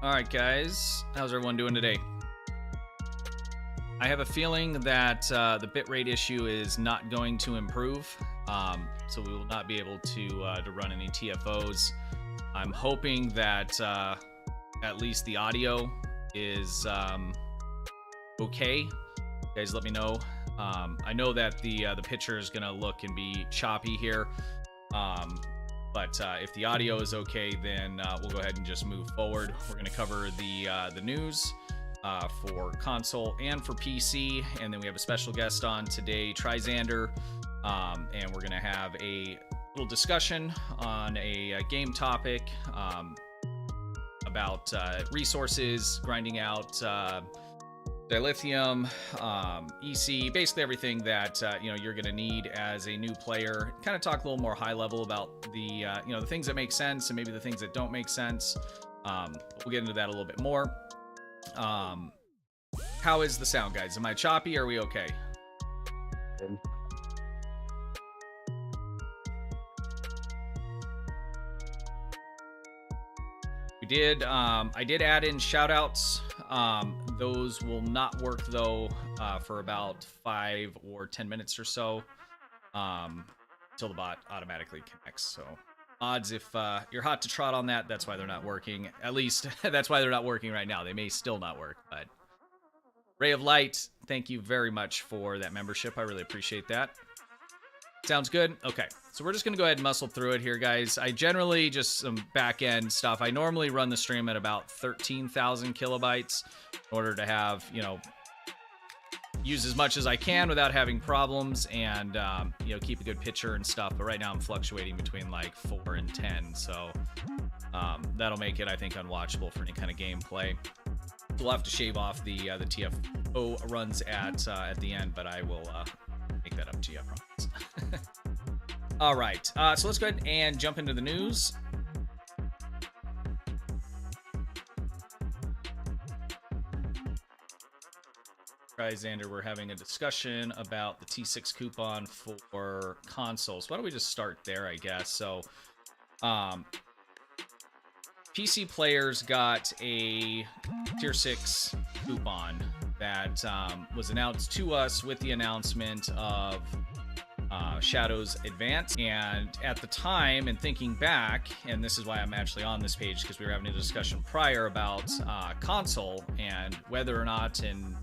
Alright guys, how's everyone doing today? I have a feeling that the bitrate issue is not going to improve, so we will not be able to run any TFOs. I'm hoping that at least the audio is okay. You guys let me know. I know that the picture is going to look and be choppy here. But if the audio is okay, then we'll go ahead and just move forward. We're going to cover the news for console and for PC, and then we have a special guest on today, Trizander, and we're going to have a little discussion on a game topic about resources, grinding out dilithium, EC, basically everything that you're going to need as a new player. Kind of talk a little more high level about the the things that make sense and maybe the things that don't make sense. We'll get into that a little bit more. How is the sound, guys? Am I choppy? Or are we okay? Good. We did. I did add in shoutouts. Those will not work though for about 5 or 10 minutes or so until the bot automatically connects. So odds if you're hot to trot on that, that's why they're not working. At least that's why they're not working right now. They may still not work, but Ray of Light, thank you very much for that membership. I really appreciate that. Sounds good. Okay, so we're just gonna go ahead and muscle through it here, guys. I generally just some back end stuff. I normally run the stream at about 13,000 kilobytes in order to have, use as much as I can without having problems and keep a good picture and stuff. But right now I'm fluctuating between like 4 and 10, so that'll make it, I think, unwatchable for any kind of gameplay. We'll have to shave off the TFO runs at the end, but I will make that up to you, I promise. All right, so let's go ahead and jump into the news. Trizander, we're having a discussion about the T6 coupon for consoles. Why don't we just start there, I guess? So, PC players got a Tier 6 coupon that was announced to us with the announcement of Shadows Advance. And at the time, and thinking back, and this is why I'm actually on this page, because we were having a discussion prior about console and whether or not and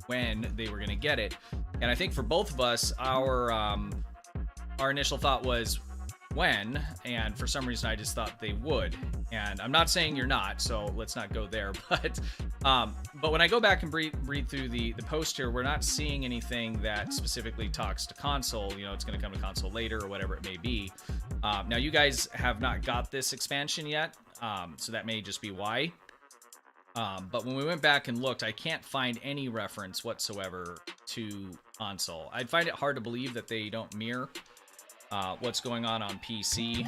when they were going to get it. And I think for both of us, our initial thought was when, and for some reason I just thought they would. And I'm not saying you're not, so let's not go there. But when I go back and read through the post here, we're not seeing anything that specifically talks to console. You know, it's going to come to console later or whatever it may be. Now, you guys have not got this expansion yet, so that may just be why. But when we went back and looked, I can't find any reference whatsoever to console. I'd find it hard to believe that they don't mirror what's going on PC.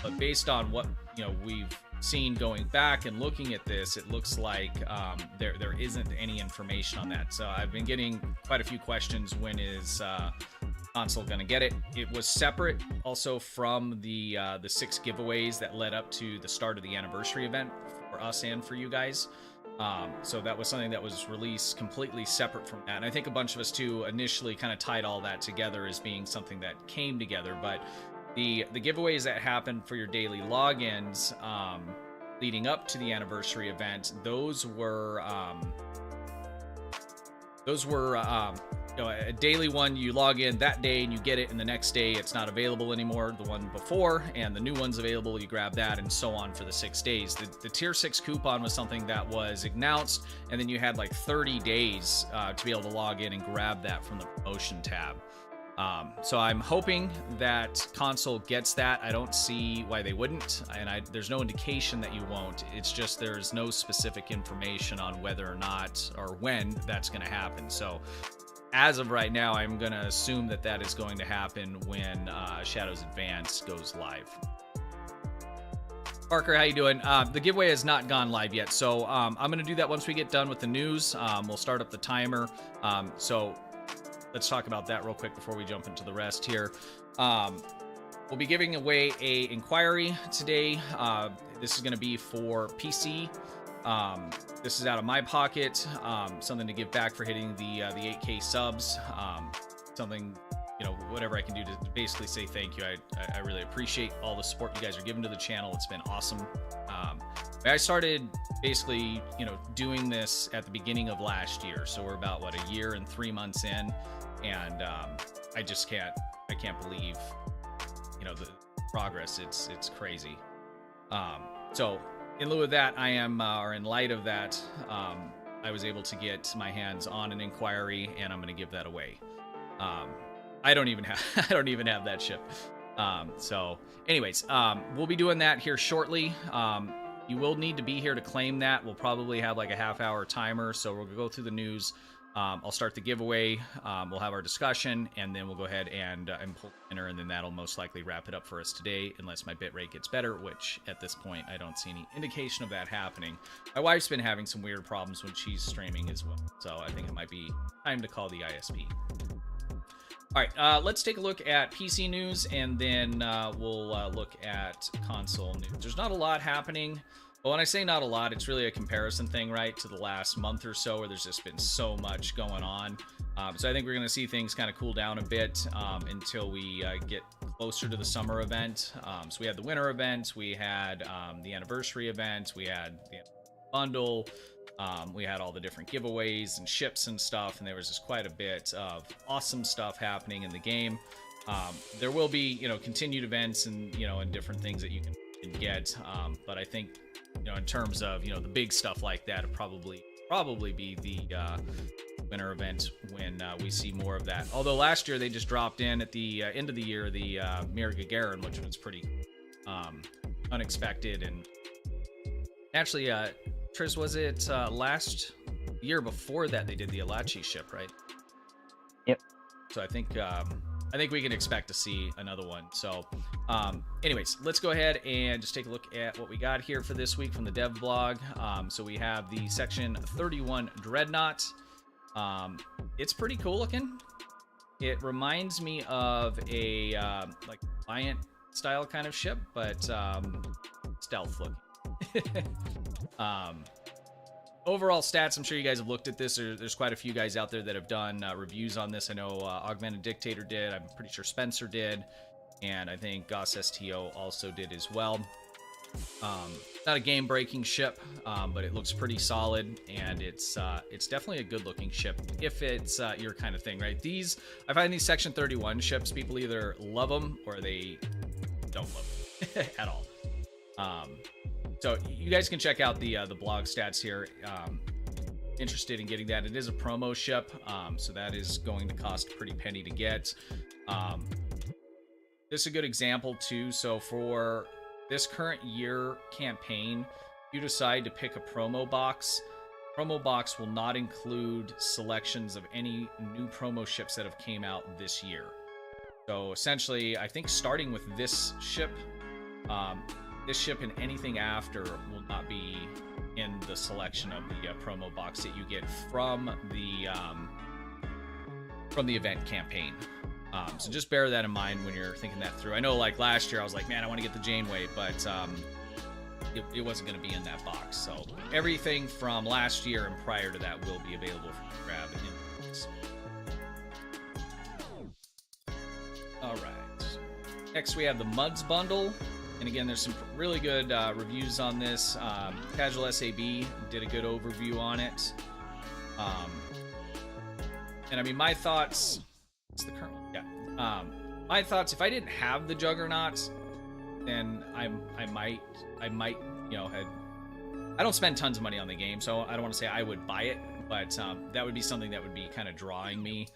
But based on what we've seen going back and looking at this, it looks like there isn't any information on that. So I've been getting quite a few questions. When is console gonna get it? It was separate also from the 6 giveaways that led up to the start of the anniversary event for us and for you guys. So that was something that was released completely separate from that. And I think a bunch of us too initially kind of tied all that together as being something that came together. But the giveaways that happened for your daily logins leading up to the anniversary event, those were a daily one. You log in that day and you get it, and the next day it's not available anymore, the one before, and the new one's available, you grab that, and so on for the 6 days. The tier 6 coupon was something that was announced, and then you had like 30 days to be able to log in and grab that from the promotion tab. So I'm hoping that console gets that. I don't see why they wouldn't, and there's no indication that you won't. It's just there's no specific information on whether or not or when that's going to happen. So as of right now, I'm going to assume that that is going to happen when Shadows Advance goes live. Parker, how you doing? The giveaway has not gone live yet, so I'm going to do that once we get done with the news. We'll start up the timer. So let's talk about that real quick before we jump into the rest here. We'll be giving away a inquiry today. This is going to be for PC. This is out of my pocket, something to give back for hitting the 8K subs, something, whatever I can do to basically say thank you. I really appreciate all the support you guys are giving to the channel. It's been awesome. I started basically, doing this at the beginning of last year. So we're about, a year and 3 months in, and I can't believe, the progress. It's crazy. So in lieu of that, I am, or in light of that, I was able to get my hands on an inquiry, and I'm going to give that away. I don't even have that ship. So anyways, we'll be doing that here shortly. You will need to be here to claim that. We'll probably have like a half-hour timer, so we'll go through the news. I'll start the giveaway. We'll have our discussion, and then we'll go ahead and pull the winner, and then that'll most likely wrap it up for us today, unless my bitrate gets better, which at this point I don't see any indication of that happening. My wife's been having some weird problems when she's streaming as well, so I think it might be time to call the ISP. All right, let's take a look at PC news, and then we'll look at console news. There's not a lot happening. But when I say not a lot, it's really a comparison thing, right, to the last month or so, where there's just been so much going on. So I think we're going to see things kind of cool down a bit until we get closer to the summer event. So we had the winter event, we had the anniversary event, we had the bundle, we had all the different giveaways and ships and stuff, and there was just quite a bit of awesome stuff happening in the game. There will be, continued events and, and different things that you can get, but I think, in terms of, the big stuff like that, it'll probably be the winter event when we see more of that. Although last year they just dropped in at the end of the year the Mir Gagarin, which was pretty unexpected. And actually, Triz, was it last year before that they did the Alachi ship, right? Yep. So I think we can expect to see another one. So anyways, let's go ahead and just take a look at what we got here for this week from the dev blog. So we have the Section 31 Dreadnought. It's pretty cool looking. It reminds me of a like Defiant style kind of ship, but stealth looking. overall stats, I'm sure you guys have looked at this. There's quite a few guys out there that have done reviews on this. I know Augmented Dictator did. I'm pretty sure Spencer did. And I think CasualSAB also did as well. Not a game-breaking ship, but it looks pretty solid, and it's definitely a good-looking ship if it's your kind of thing, right? I find these Section 31 ships, people either love them or they don't love them at all. So you guys can check out the blog stats here. Interested in getting that? It is a promo ship, so that is going to cost a pretty penny to get. This is a good example too. So for this current year campaign, if you decide to pick a promo box will not include selections of any new promo ships that have came out this year. So essentially, I think starting with this ship and anything after will not be in the selection of the promo box that you get from the event campaign. So just bear that in mind when you're thinking that through. I know, like last year, I was like, man, I want to get the Janeway, but it wasn't going to be in that box. So everything from last year and prior to that will be available for you to grab in the box. All right. Next, we have the Muds bundle. And again, there's some really good reviews on this. CasualSAB did a good overview on it. And I mean, my thoughts... What's the current one? Yeah. My thoughts, if I didn't have the Juggernaut, then I might, I don't spend tons of money on the game, so I don't want to say I would buy it, but that would be something that would be kind of drawing me.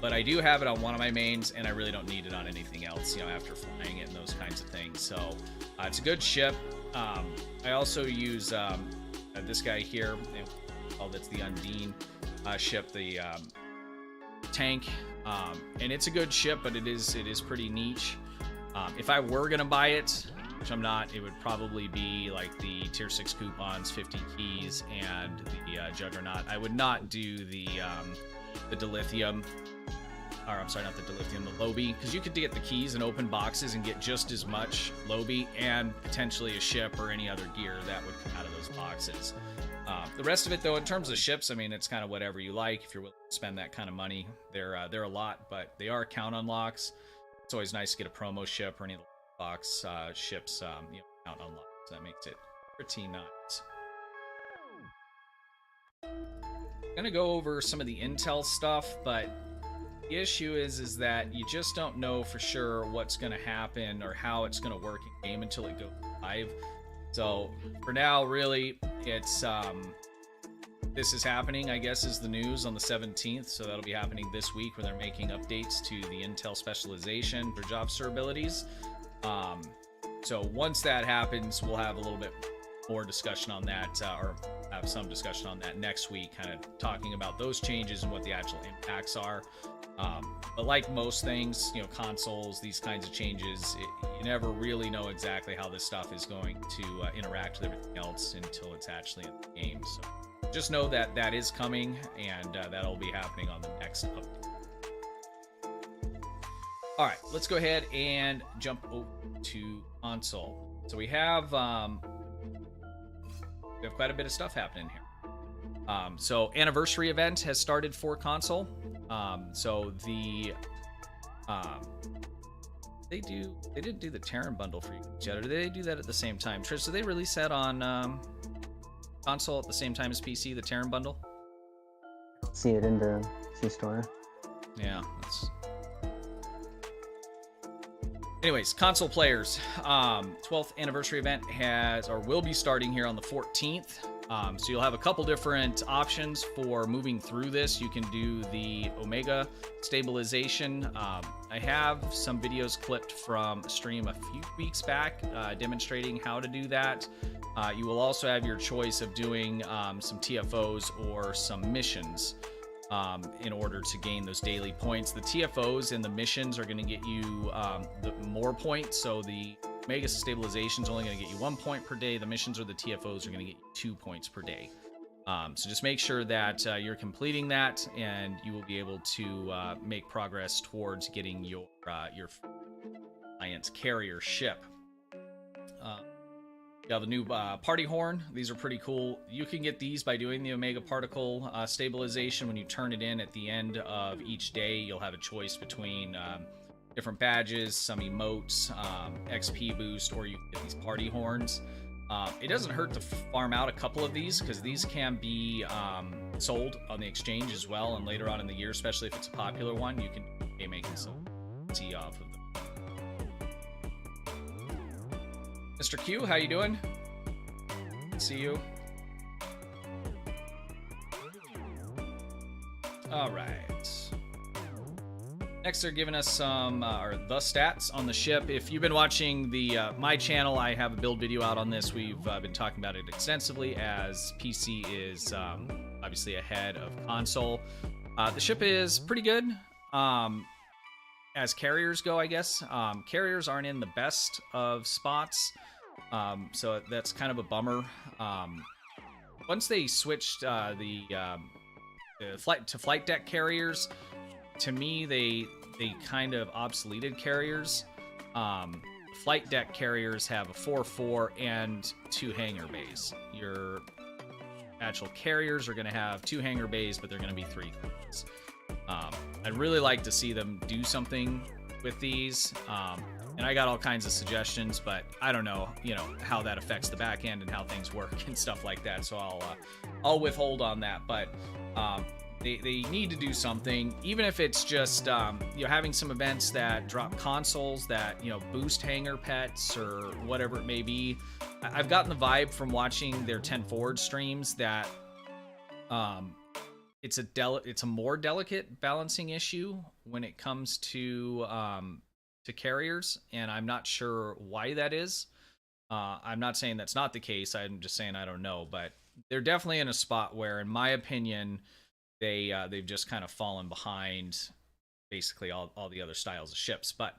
But I do have it on one of my mains, and I really don't need it on anything else, after flying it and those kinds of things. So it's a good ship. I also use this guy here. That's the Undine ship, the tank. And it's a good ship, but it is pretty niche. If I were gonna buy it, which I'm not, it would probably be like the tier 6 coupons, 50 keys, and the Juggernaut. I would not do the dilithium, or I'm sorry, not the dilithium, the Lobi, because you could get the keys and open boxes and get just as much Lobi and potentially a ship or any other gear that would come out of those boxes. The rest of it, though, in terms of ships, I mean, it's kind of whatever you like. If you're willing to spend that kind of money, they're a lot, but they are count unlocks. It's always nice to get a promo ship or any of the box ships, count unlocks. So that makes it pretty nice. I'm gonna go over some of the intel stuff, but the issue is that you just don't know for sure what's gonna happen or how it's gonna work in game until it goes live. So for now, really, it's this is happening, I guess, is the news on the 17th. So that'll be happening this week, where they're making updates to the intel specialization for job sir abilities. So once that happens, we'll have a little bit more discussion on that, or have some discussion on that next week, kind of talking about those changes and what the actual impacts are. But like most things, consoles, these kinds of changes, you never really know exactly how this stuff is going to interact with everything else until it's actually in the game. So just know that that is coming, and that'll be happening on the next update. All right, let's go ahead and jump over to console. So we have quite a bit of stuff happening here. So anniversary event has started for console. So the they didn't do the Terran bundle for you yet, or did they do that at the same time? Trish, did they release that on console at the same time as PC, the Terran bundle? See it in the C-Store. Yeah, that's... Anyways, console players, 12th anniversary event will be starting here on the 14th. So you'll have a couple different options for moving through this. You can do the Omega stabilization. I have some videos clipped from a stream a few weeks back demonstrating how to do that. You will also have your choice of doing some TFOs or some missions in order to gain those daily points. The TFOs and the missions are going to get you the more points. So the Omega stabilization is only going to get you 1 point per day. The missions or the TFOs are going to get you 2 points per day. So just make sure that you're completing that, and you will be able to make progress towards getting your Alliance carrier ship. You have the new party horn. These are pretty cool. You can get these by doing the Omega Particle stabilization. When you turn it in at the end of each day, you'll have a choice between different badges, some emotes, XP boost, or you can get these party horns. It doesn't hurt to farm out a couple of these, because these can be sold on the exchange as well, and later on in the year, especially if it's a popular one, you can be making some tea off of them. Mr. Q, how you doing? See you. All right. Next, they're giving us some or the stats on the ship. If you've been watching the my channel, I have a build video out on this. We've been talking about it extensively, as PC is obviously ahead of console. The ship is pretty good. As carriers go, I guess. Carriers aren't in the best of spots. So that's kind of a bummer. Once they switched the flight deck carriers, to me they kind of obsoleted carriers. Flight deck carriers have a 4-4 and 2 hangar bays. Your actual carriers are going to have 2 hangar bays, but they're going to be 3 things. I'd really like to see them do something with these. And I got all kinds of suggestions, but I don't know, how that affects the back end and how things work and stuff like that. So I'll withhold on that. But they need to do something, even if it's just having some events that drop consoles that boost hangar pets or whatever it may be. I've gotten the vibe from watching their 10 Forward streams that it's a more delicate balancing issue when it comes to carriers, and I'm not sure why that is. I'm not saying that's not the case. I'm just saying I don't know, but they're definitely in a spot where, in my opinion, they've just kind of fallen behind basically all the other styles of ships. But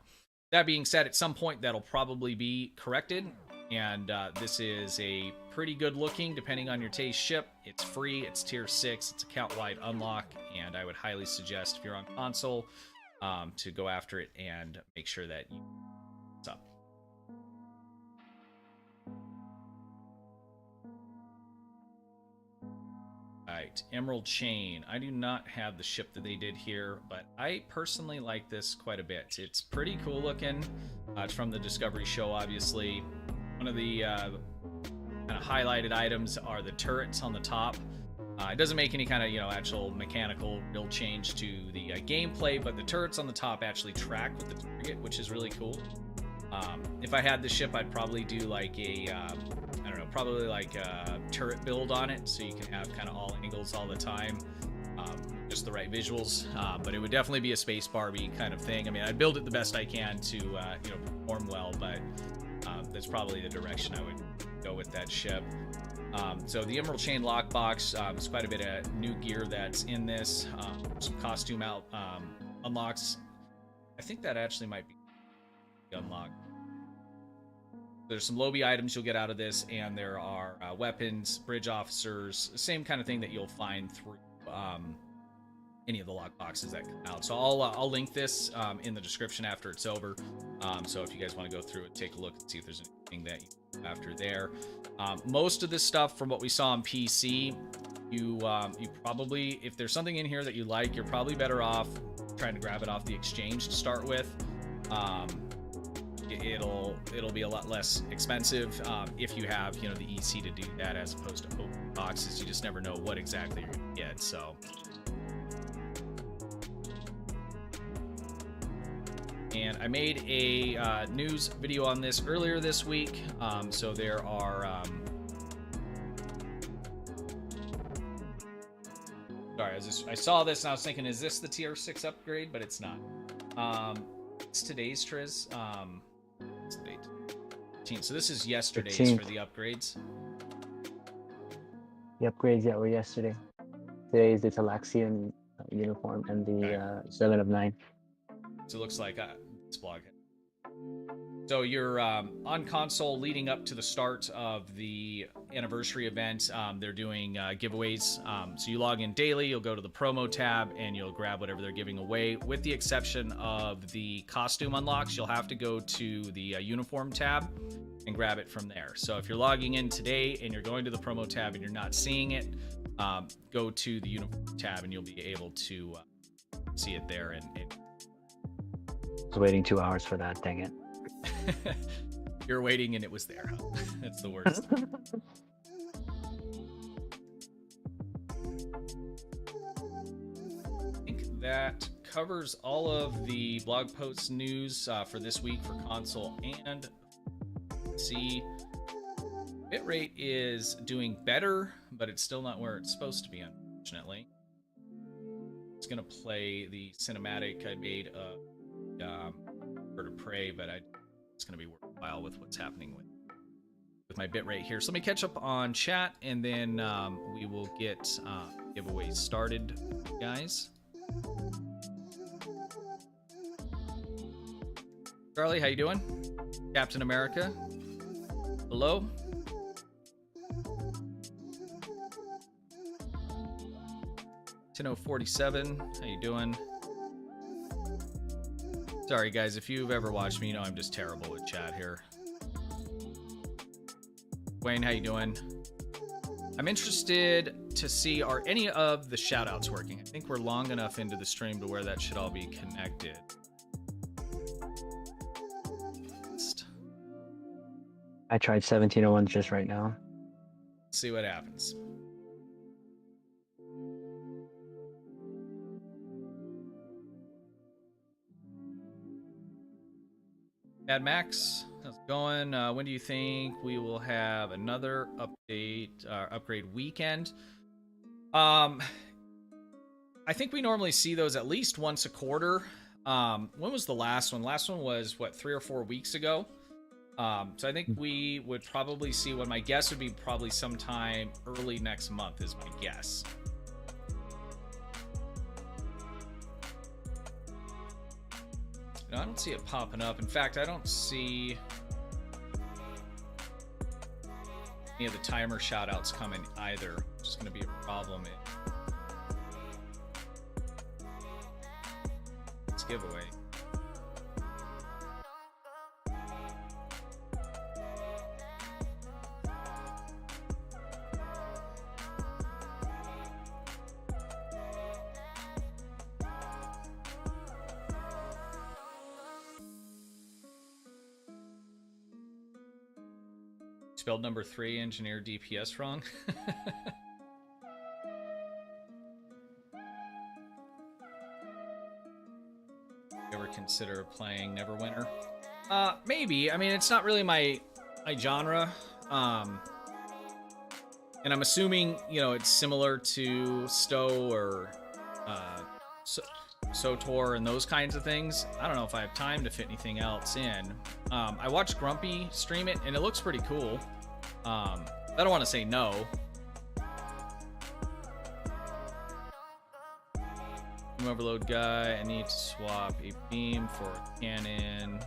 that being said, at some point that'll probably be corrected, and this is a pretty good looking, depending on your taste, ship. It's free, it's tier 6, it's account wide unlock, and I would highly suggest, if you're on console, to go after it and make sure that you what's up. Alright, Emerald Chain. I do not have the ship that they did here, but I personally like this quite a bit. It's pretty cool looking. It's from the Discovery show, obviously. One of the kind of highlighted items are the turrets on the top. It doesn't make any kind of, actual mechanical real change to the gameplay, but the turrets on the top actually track with the target, which is really cool. If I had the ship, I'd probably do like a, probably like a turret build on it, so you can have kind of all angles all the time, just the right visuals. But it would definitely be a Space Barbie kind of thing. I mean, I'd build it the best I can to, perform well, but that's probably the direction I would go with that ship. So the Emerald Chain lockbox, there's quite a bit of new gear that's in this. Some costume unlocks. I think that actually might be unlocked. There's some lobby items you'll get out of this, and there are weapons, bridge officers, same kind of thing that you'll find through any of the lockboxes that come out. So I'll link this in the description after it's over. So if you guys want to go through it, take a look and see if there's anything that you after there. Most of this stuff, from what we saw on PC, you probably, if there's something in here that you like, you're probably better off trying to grab it off the exchange to start with. It'll be a lot less expensive if you have the EC to do that, as opposed to open boxes. You just never know what exactly you're gonna get. So and I made a news video on this earlier this week. So there are sorry, I saw this and I was thinking, is this the tier 6 upgrade? But it's not. It's today's Triz. What's the date? 15. So this is yesterday's 15. For the upgrades. The upgrades, yeah, were yesterday. Today is the Talaxian uniform and the 7 of 9. So it looks like this blog. So you're on console leading up to the start of the anniversary event. They're doing giveaways. So you log in daily, you'll go to the promo tab, and you'll grab whatever they're giving away. With the exception of the costume unlocks, you'll have to go to the uniform tab and grab it from there. So if you're logging in today and you're going to the promo tab and you're not seeing it, go to the uniform tab and you'll be able to see it there. And I was waiting 2 hours for that, dang it. You're waiting and it was there, huh? That's the worst. I think that covers all of the blog post news for this week for console and PC. Bitrate is doing better, but it's still not where it's supposed to be, unfortunately. It's gonna play the cinematic I made of Bird of Prey, but it's gonna be worthwhile with what's happening with my bitrate here. So let me catch up on chat, and then we will get giveaways started, guys. Charlie, how you doing? Captain America, hello. Tenno47, how you doing? Sorry guys, if you've ever watched me, you know I'm just terrible with chat here. Wayne, how you doing? I'm interested to see, are any of the shoutouts working? I think we're long enough into the stream to where that should all be connected. I tried 1701 just right now. Let's see what happens. Mad Max, how's it going? When do you think we will have another upgrade weekend? I think we normally see those at least once a quarter. When was the last one? Last one was, what, 3 or 4 weeks ago? So I think we would probably see one. My guess would be probably sometime early next month is my guess. No, I don't see it popping up. In fact, I don't see any of the timer shoutouts coming either, which is going to be a problem. It's giveaway. Spelled number 3, engineer DPS wrong. Ever consider playing Neverwinter? Maybe. I mean, it's not really my genre. And I'm assuming, you know, it's similar to Sto or SOTOR and those kinds of things. I don't know if I have time to fit anything else in. I watched Grumpy stream it, and it looks pretty cool. I don't want to say no. Overload guy, I need to swap a beam for a cannon.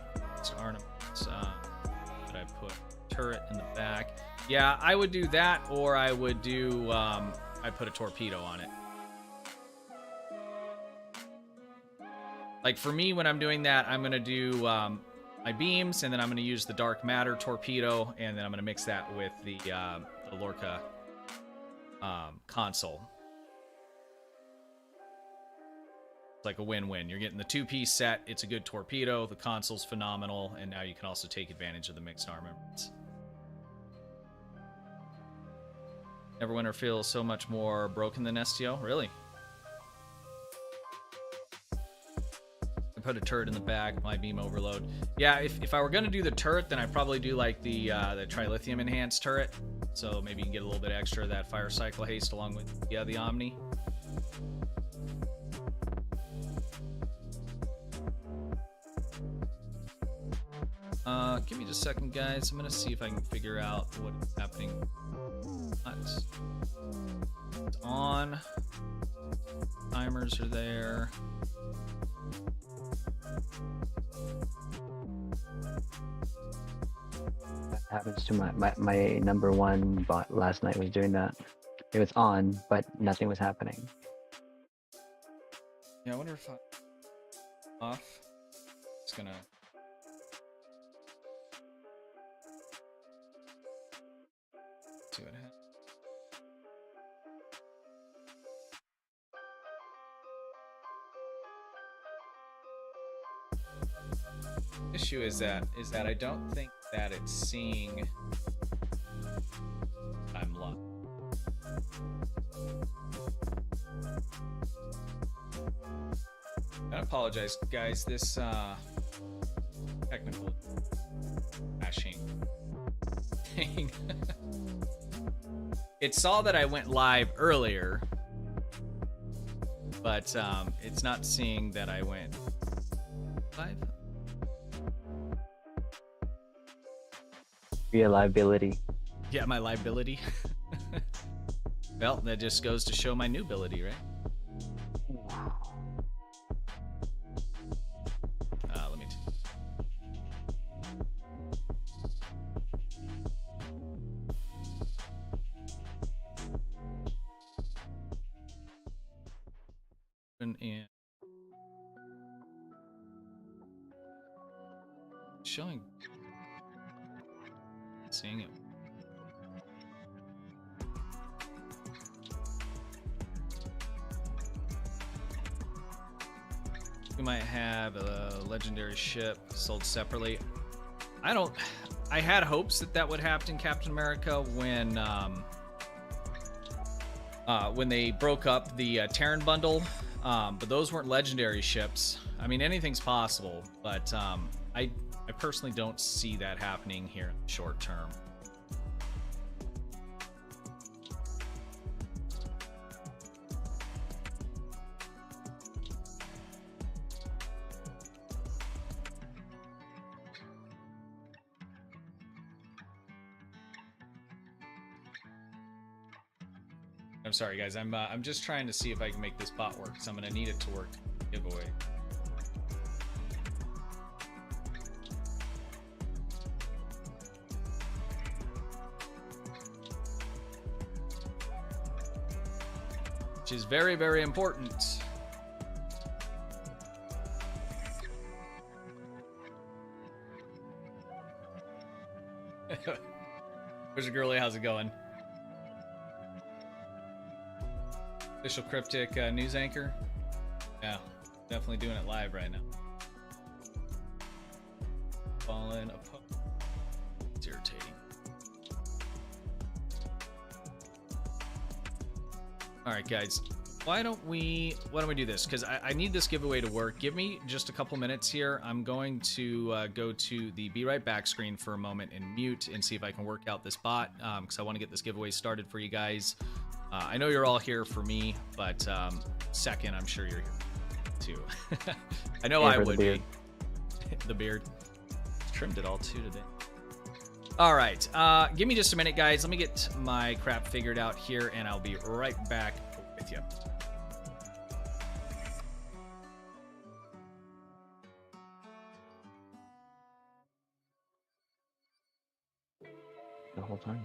Ornaments. But I put turret in the back. Yeah, I would do that, or I would do, I put a torpedo on it. Like for me, when I'm doing that, I'm gonna do my beams, and then I'm gonna use the dark matter torpedo, and then I'm gonna mix that with the Lorca console. It's like a win-win. You're getting the 2-piece set. It's a good torpedo. The console's phenomenal, and now you can also take advantage of the mixed armaments. Neverwinter feels so much more broken than STO. Really? Put a turret in the back, my beam overload. Yeah, if I were gonna do the turret, then I'd probably do like the trilithium enhanced turret. So maybe you can get a little bit extra of that fire cycle haste along with the Omni. Give me just a second, guys. I'm gonna see if I can figure out what is happening. It's on. Timers are there. That happens to my number one bot last night was doing that. It was on, but nothing was happening. Yeah, I wonder if I'm off. Just gonna. See what happens. Issue is that I don't think that it's seeing I'm live. I apologize, guys. This technical crashing thing. It saw that I went live earlier, but it's not seeing that I went live. Reliability. Yeah, my liability. Well, that just goes to show my new ability, right? Let me. And showing. Seeing it. We might have a legendary ship sold separately. I had hopes that would happen in Captain America when they broke up the Terran bundle, but those weren't legendary ships. I mean, anything's possible, but I personally don't see that happening here in the short term. I'm sorry, guys. I'm just trying to see if I can make this bot work, so I'm gonna need it to work. Giveaway. Which is very, very important. Where's the girlie? How's it going? Official cryptic news anchor. Yeah, definitely doing it live right now. Fallen apart. It's irritating. All right, guys. Why don't we do this? Because I need this giveaway to work. Give me just a couple minutes here. I'm going to go to the Be Right Back screen for a moment and mute and see if I can work out this bot, because I want to get this giveaway started for you guys. I know you're all here for me, but second, I'm sure you're here too. I know I would be. The beard. Trimmed it all too today. All right, give me just a minute, guys. Let me get my crap figured out here, and I'll be right back with you. The whole time.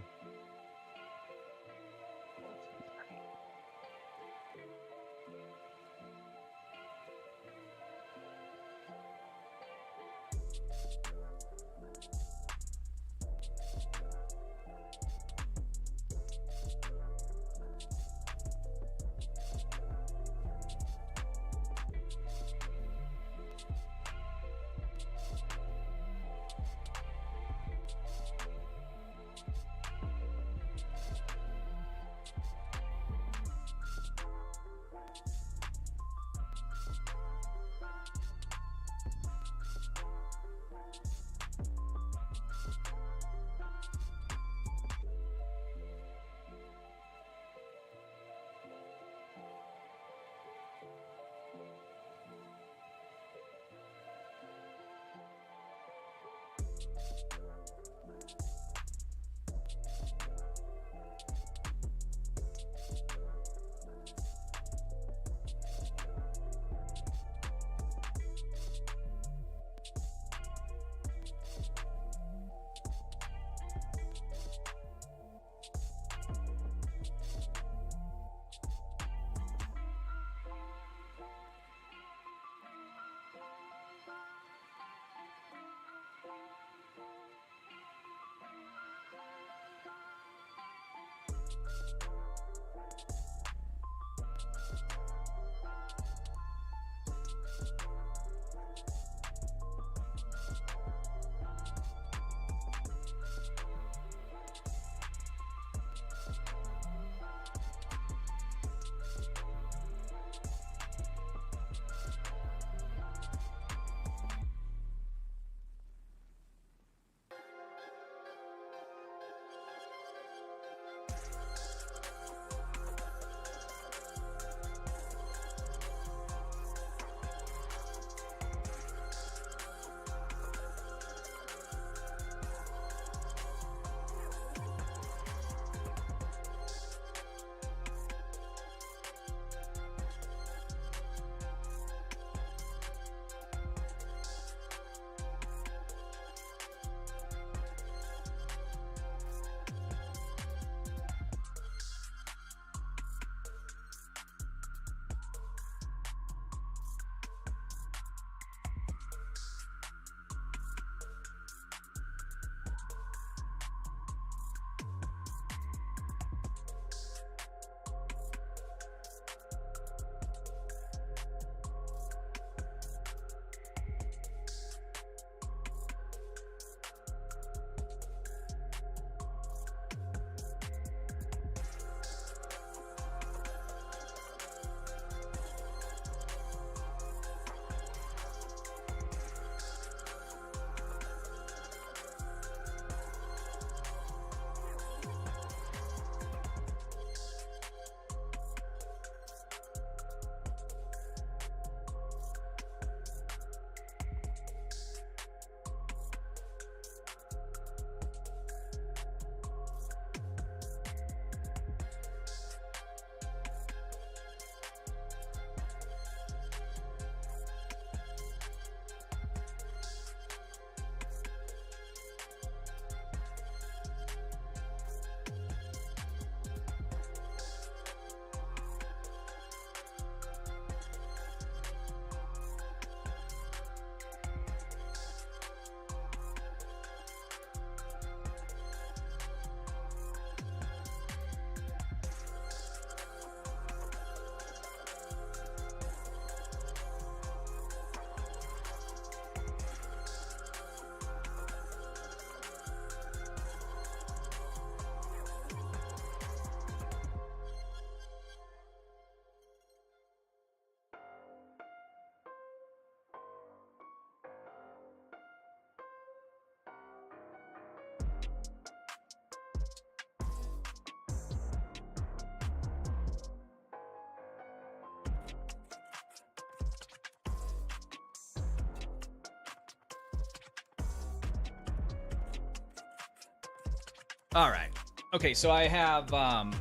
All right. Okay, so I have I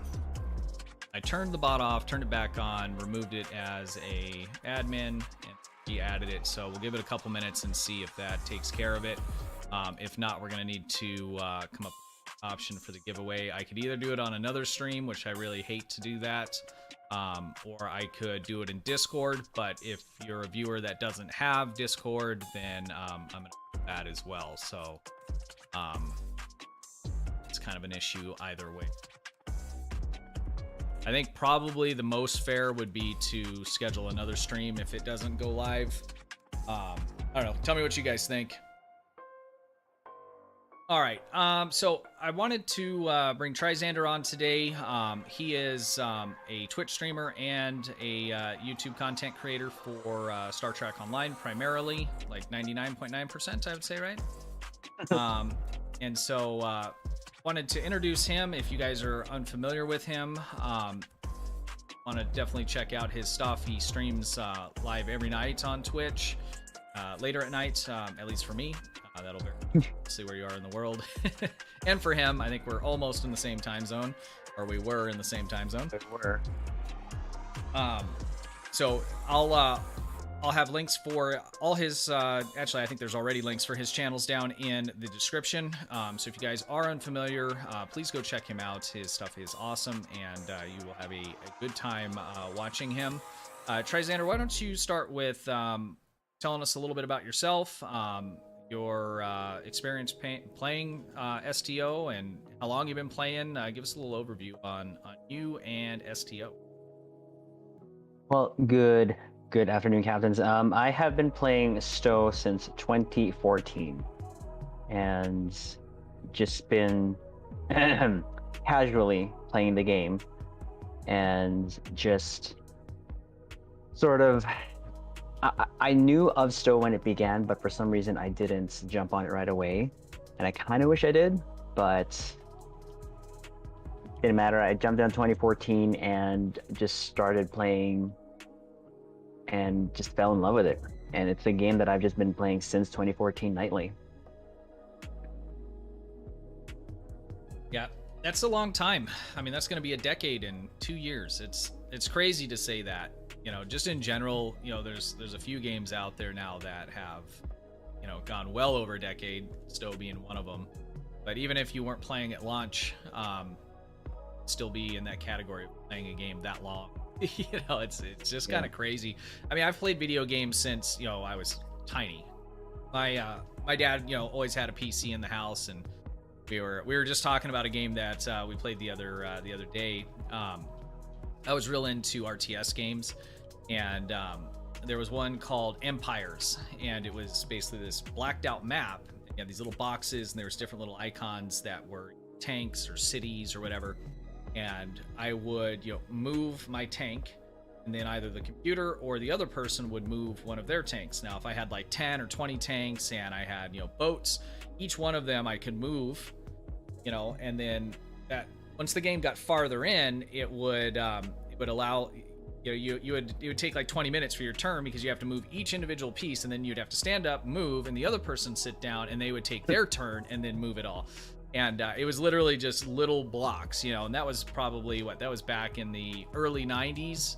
turned the bot off, turned it back on, removed it as a admin, and re-added it. So we'll give it a couple minutes and see if that takes care of it. If not, we're gonna need to come up with an option for the giveaway. I could either do it on another stream, which I really hate to do that, or I could do it in Discord. But if you're a viewer that doesn't have Discord, then I'm gonna do that as well. So it's kind of an issue either way. I think probably the most fair would be to schedule another stream if it doesn't go live. I don't know. Tell me what you guys think. All right. So I wanted to bring Trizander on today. He is a Twitch streamer and a YouTube content creator for Star Trek Online, primarily, like 99.9%, I would say, right? And so wanted to introduce him. If you guys are unfamiliar with him, want to definitely check out his stuff. He streams live every night on Twitch, later at night, at least for me. That'll see where you are in the world. And for him, I think we're almost in the same time zone, or we were in the same time zone. We were. So I'll have links for all his, actually, I think there's already links for his channels down in the description. So if you guys are unfamiliar, please go check him out. His stuff is awesome, and you will have a good time watching him. Trizander, why don't you start with telling us a little bit about yourself, your experience playing STO, and how long you've been playing. Give us a little overview on you and STO. Well, good afternoon, captains. I have been playing STO since 2014 and just been casually playing the game, and just sort of I knew of STO when it began, but for some reason I didn't jump on it right away, and I kind of wish I did, but it didn't matter. I jumped on 2014 and just started playing and just fell in love with it. And it's a game that I've just been playing since 2014 nightly. Yeah, that's a long time. I mean, that's going to be a decade in 2 years. It's crazy to say that. You know, just in general, you know, there's a few games out there now that have, you know, gone well over a decade, STO being one of them. But even if you weren't playing at launch, still be in that category of playing a game that long. You know, it's just kind of crazy. I mean, I've played video games since, you know, I was tiny. My dad, you know, always had a PC in the house, and we were just talking about a game that we played the other day. I was real into RTS games, and there was one called Empires, and it was basically this blacked out map. You had these little boxes, and there was different little icons that were tanks or cities or whatever. And I would, you know, move my tank, and then either the computer or the other person would move one of their tanks. Now, if I had like 10 or 20 tanks and I had, you know, boats, each one of them I could move, you know, and then that once the game got farther in, it would allow, you know, it would take like 20 minutes for your turn, because you have to move each individual piece, and then you'd have to stand up, move, and the other person sit down, and they would take their turn and then move it all. And it was literally just little blocks, you know, and that was probably that was back in the early 90s.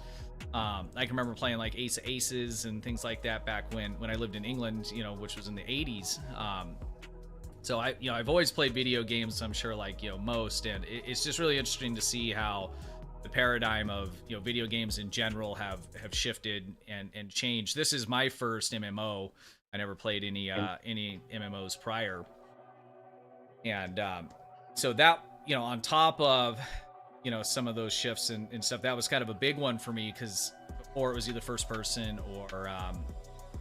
I can remember playing like Ace of Aces and things like that back when I lived in England, you know, which was in the 80s. So I've always played video games, I'm sure, like, you know, most, and it's just really interesting to see how the paradigm of, you know, video games in general have shifted and changed. This is my first MMO. I never played any MMOs prior. And so that, you know, on top of, you know, some of those shifts and stuff, that was kind of a big one for me, because before it was either first person or,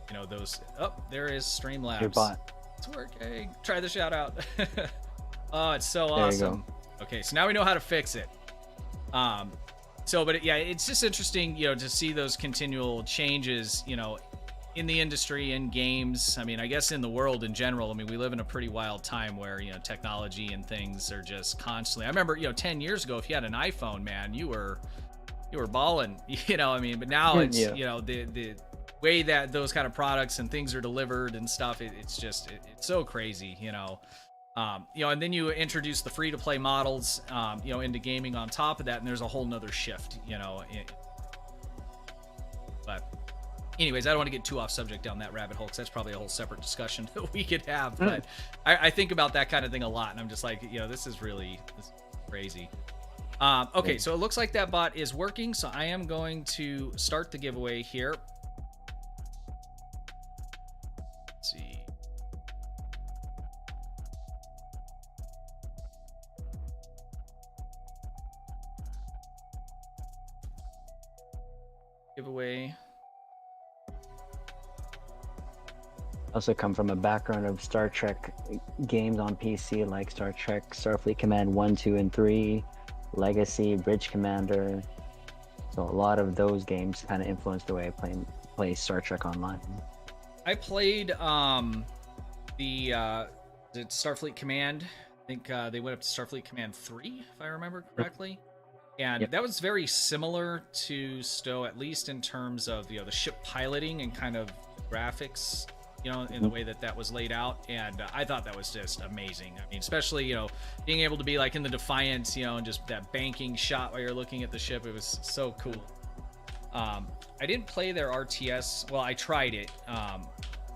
you know, those. Oh, there is Streamlabs. Your bot. It's working. Try the shout out. Oh, it's so awesome. Okay, so now we know how to fix it. But it's just interesting, you know, to see those continual changes, you know, in the industry, in games. I mean, I guess in the world in general. I mean, we live in a pretty wild time where, you know, technology and things are just constantly. I remember, you know, 10 years ago, if you had an iPhone, man, you were balling, you know. I mean, but now it's, you know, the way that those kind of products and things are delivered and stuff, it's just it's so crazy, you know. You know, and then you introduce the free-to-play models, you know, into gaming on top of that, and there's a whole nother shift, you know. But anyways, I don't want to get too off subject down that rabbit hole, because that's probably a whole separate discussion that we could have. But I think about that kind of thing a lot, and I'm just like, you know, this is crazy. Okay, so it looks like that bot is working, so I am going to start the giveaway here. Let's see. Giveaway. Also come from a background of Star Trek games on PC, like Star Trek Starfleet Command 1, 2, and 3, Legacy, Bridge Commander. So a lot of those games kind of influenced the way I play Star Trek Online. I played the Starfleet Command. I think they went up to Starfleet Command 3, if I remember correctly. And that was very similar to STO, at least in terms of, you know, the ship piloting and kind of graphics, you know, in the way that was laid out. And I thought that was just amazing. I mean, especially, you know, being able to be like in the Defiance, you know, and just that banking shot while you're looking at the ship. It was so cool. I didn't play their RTS. Well, I tried it,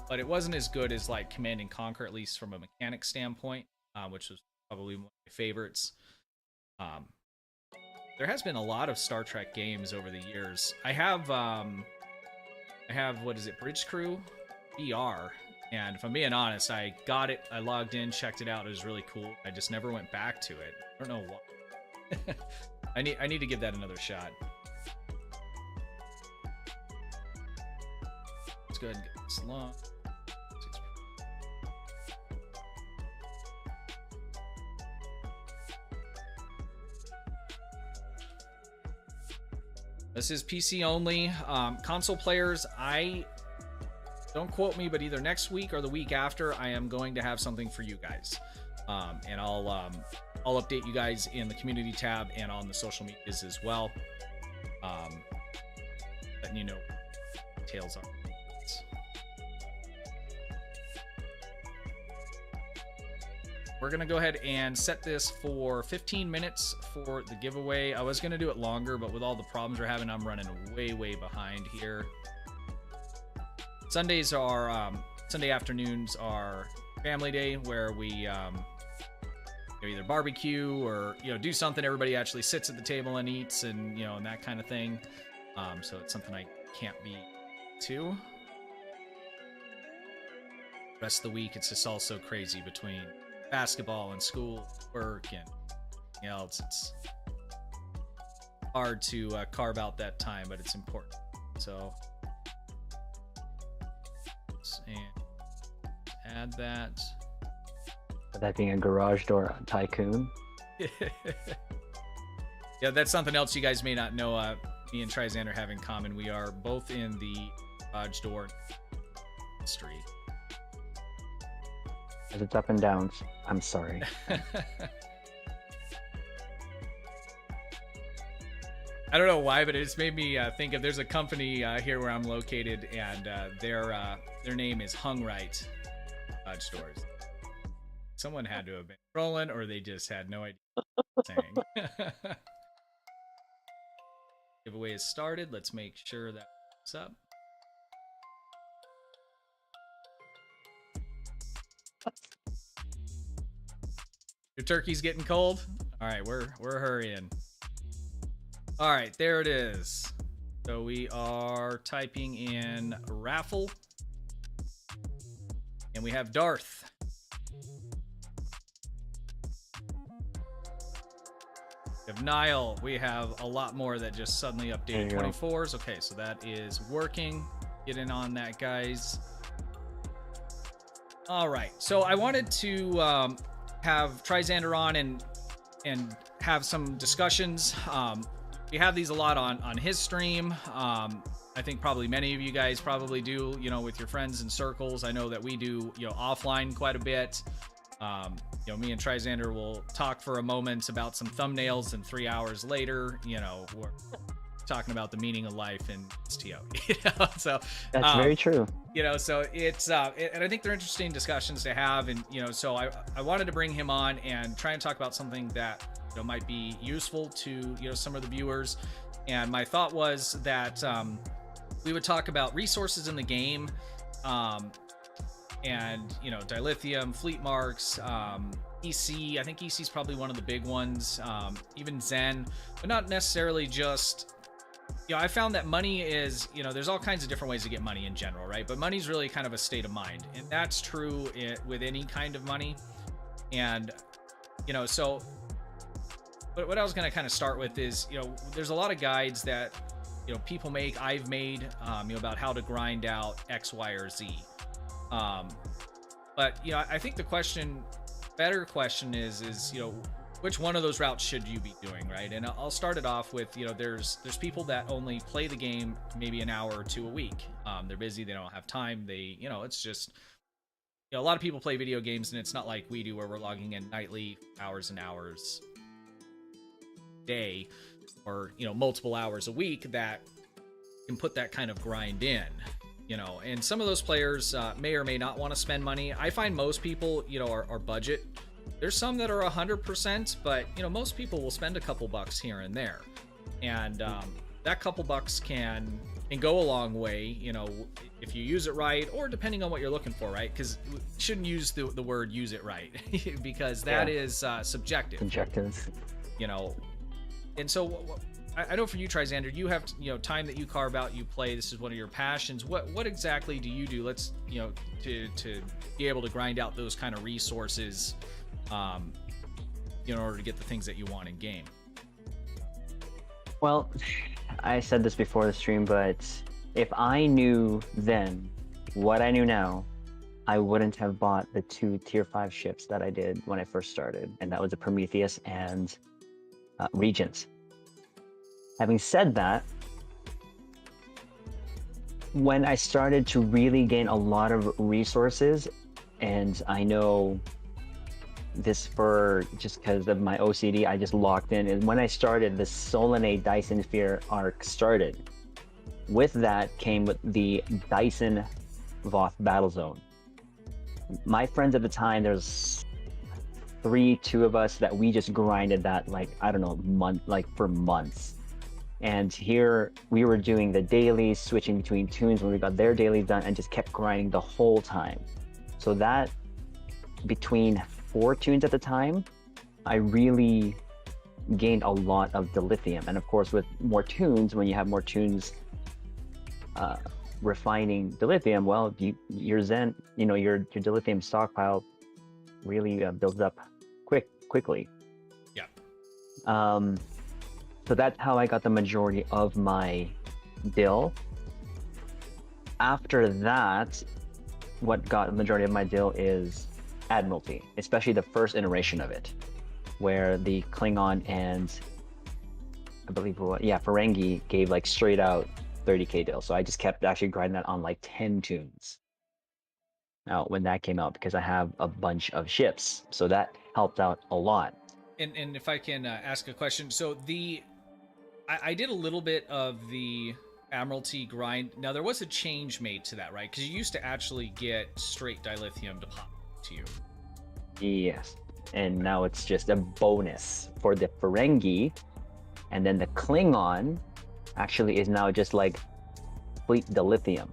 but it wasn't as good as like Command and Conquer, at least from a mechanic standpoint, which was probably one of my favorites. There has been a lot of Star Trek games over the years. I have what is it, Bridge Crew VR, and if I'm being honest, I got it, I logged in, checked it out, it was really cool. I just never went back to it. I don't know why. I need to give that another shot. Let's go ahead and get this long. This is PC only. Console players, don't quote me, but either next week or the week after, I am going to have something for you guys. And I'll update you guys in the community tab and on the social medias as well. Letting you know what details are. We're going to go ahead and set this for 15 minutes for the giveaway. I was going to do it longer, but with all the problems we're having, I'm running way behind here. Sunday afternoons are family day, where we either barbecue or, you know, do something. Everybody actually sits at the table and eats, and, you know, and that kind of thing. So it's something I can't be to. The rest of the week, it's just all so crazy between basketball and school, work, and you know, it's hard to carve out that time, but it's important. So, and add that. That being a garage door tycoon. Yeah, that's something else you guys may not know. Me and Trizander have in common. We are both in the garage door industry. As it's up and downs. I'm sorry. I don't know why, but it just made me think of, there's a company here where I'm located, and their name is Hung Right Garage Doors. Someone had to have been trolling, or they just had no idea what they were saying. Giveaway is started. Let's make sure that's up. Your turkey's getting cold? All right, we're hurrying. All right, there it is. So we are typing in raffle, and we have Darth. We have Nile. We have a lot more that just suddenly updated 24s. Okay, so that is working. Get in on that, guys. All right, so I wanted to have Trizander on and have some discussions. We have these a lot on his stream. I think probably many of you guys probably do, you know, with your friends and circles. I know that we do, you know, offline quite a bit. You know, me and Trizander will talk for a moment about some thumbnails, and 3 hours later, you know, talking about the meaning of life in STO. You know, so That's very true. You know, so it's and I think they're interesting discussions to have, and you know, so I wanted to bring him on and try and talk about something that, you know, might be useful to, you know, some of the viewers. And my thought was that we would talk about resources in the game, and, you know, dilithium, fleet marks, EC. I think EC is probably one of the big ones, even Zen, but not necessarily just, you know, I found that money is, you know, there's all kinds of different ways to get money in general, right? But money's really kind of a state of mind, and that's true with any kind of money. And, you know, so but what I was going to kind of start with is, you know, there's a lot of guides that, you know, people make, I've made, you know, about how to grind out X, Y, or Z. But, you know, I think the better question is, you know, which one of those routes should you be doing, right? And I'll start it off with, you know, there's people that only play the game maybe an hour or two a week. They're busy, they don't have time. They, you know, it's just, you know, a lot of people play video games, and it's not like we do where we're logging in nightly, hours and hours day, or, you know, multiple hours a week that can put that kind of grind in, you know. And some of those players may or may not want to spend money. I find most people, you know, are budget. There's some that are 100%, but, you know, most people will spend a couple bucks here and there, and that couple bucks can go a long way, you know, if you use it right, or depending on what you're looking for, right? Because we shouldn't use the word use it right because that is subjective, you know. And so I know for you, Trizander, you have, you know, time that you carve out, you play, this is one of your passions. What exactly do you do? Let's, you know, to be able to grind out those kind of resources, in order to get the things that you want in game. Well, I said this before the stream, but if I knew then what I knew now, I wouldn't have bought the 2 tier 5 ships that I did when I first started, and that was a Prometheus and Regent. Having said that, when I started to really gain a lot of resources, and I know this for just because of my OCD, I just locked in, and when I started, the Solanae Dyson Sphere arc started. With that came with the Dyson Voth Battle Zone. My friends at the time, there's 2 of us that we just grinded that, like, I don't know, for months. And here we were doing the dailies, switching between tunes when we got their dailies done, and just kept grinding the whole time. So that, between 4 tunes at the time, I really gained a lot of dilithium. And of course, with more tunes, when you have more tunes refining dilithium, well, your Zen, you know, your dilithium stockpile really builds up quickly. Yeah. So that's how I got the majority of my dill. After that, what got the majority of my dill is Admiralty, especially the first iteration of it, where the Klingon and I believe Ferengi gave like straight out 30k dill. So I just kept actually grinding that on like 10 tunes. Now, when that came out, because I have a bunch of ships, so that helped out a lot. And if I can ask a question, so I did a little bit of the Admiralty grind. Now, there was a change made to that, right? Because you used to actually get straight dilithium to pop to you. Yes, and now it's just a bonus for the Ferengi, and then the Klingon actually is now just like fleet dilithium.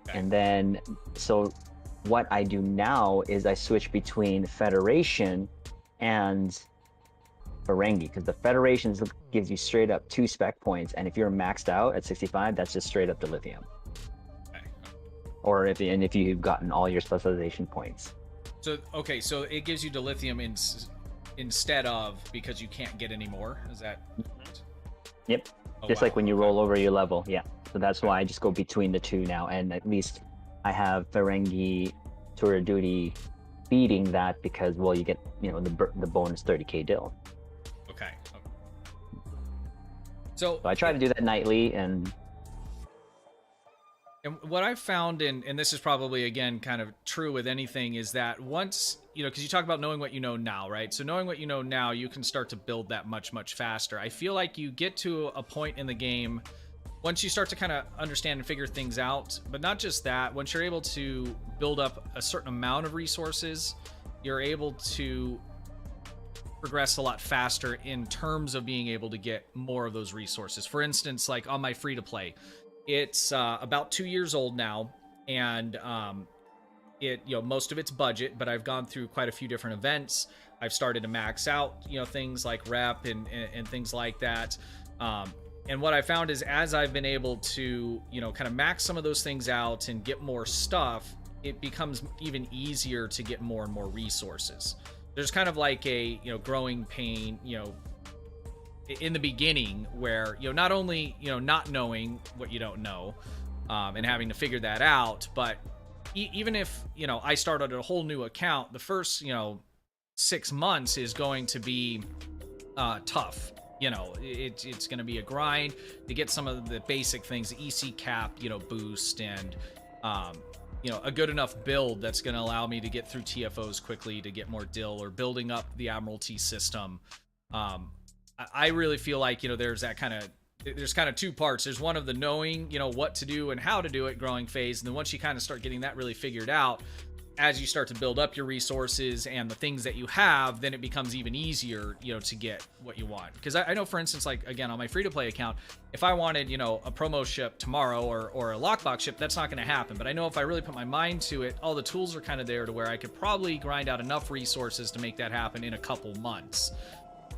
Okay. And then, so what I do now is I switch between Federation and Ferengi, because the Federation gives you straight up 2 spec points, and if you're maxed out at 65, that's just straight up dilithium. Okay. Or if you've gotten all your specialization points. So okay, so it gives you dilithium instead of, because you can't get any more. Is that? Yep. Oh, just like when you roll over your level. Yeah. So that's why I just go between the 2 now, and at least I have Ferengi Tour of Duty beating that, because, well, you get, you know, the bonus 30k dill. Okay. Okay. So I try to do that nightly, and And what I've found, and this is probably, again, kind of true with anything, is that once, because you talk about knowing what you know now, right? So knowing what you know now, you can start to build that much, much faster. I feel like you get to a point in the game, once you start to kind of understand and figure things out, but not just that, once you're able to build up a certain amount of resources, you're able to progress a lot faster in terms of being able to get more of those resources. For instance, like on my free-to-play, it's about 2 years old now, and it most of it's budget, but I've gone through quite a few different events. I've started to max out things like rep and things like that. And what I found is, as I've been able to kind of max some of those things out and get more stuff, it becomes even easier to get more and more resources. There's kind of like a growing pain in the beginning, where not only not knowing what you don't know, and having to figure that out, but even if I started a whole new account, the first 6 months is going to be tough. It's going to be a grind to get some of the basic things, the EC cap boost, and a good enough build that's going to allow me to get through TFOs quickly, to get more dill, or building up the Admiralty system. I really feel like there's kind of two parts. There's one of the knowing what to do and how to do it growing phase, and then once you kind of start getting that really figured out, as you start to build up your resources and the things that you have, then it becomes even easier to get what you want. Because I know, for instance, like, again, on my free-to-play account, if I wanted a promo ship tomorrow or a lockbox ship, that's not going to happen. But I know if I really put my mind to it, all the tools are kind of there to where I could probably grind out enough resources to make that happen in a couple months.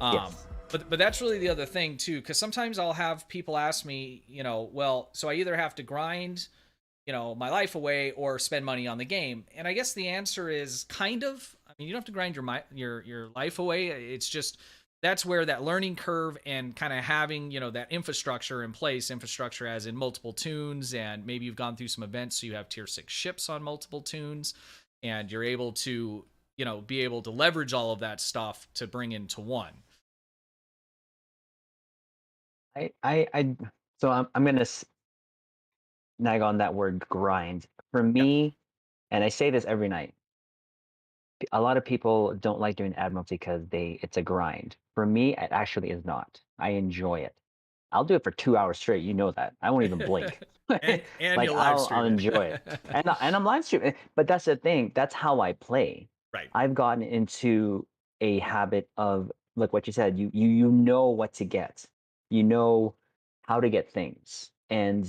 Yes. But that's really the other thing too, because sometimes I'll have people ask me, well, so I either have to grind my life away or spend money on the game. And I guess the answer is kind of. I mean, you don't have to grind your life away. It's just, that's where that learning curve and kind of having that infrastructure in place, infrastructure as in multiple tunes, and maybe you've gone through some events, so you have tier 6 ships on multiple tunes, and you're able to be able to leverage all of that stuff to bring into one. So I'm gonna nag on that word grind. For Yep. me, and I say this every night, a lot of people don't like doing Admiralty because it's a grind. For me, it actually is not. I enjoy it. I'll do it for 2 hours straight. You know that. I won't even blink. and Like you'll live I'll stream it. enjoy it, and I'm live streaming. But that's the thing. That's how I play. Right. I've gotten into a habit of, like what you said. You know what to get. You know how to get things, and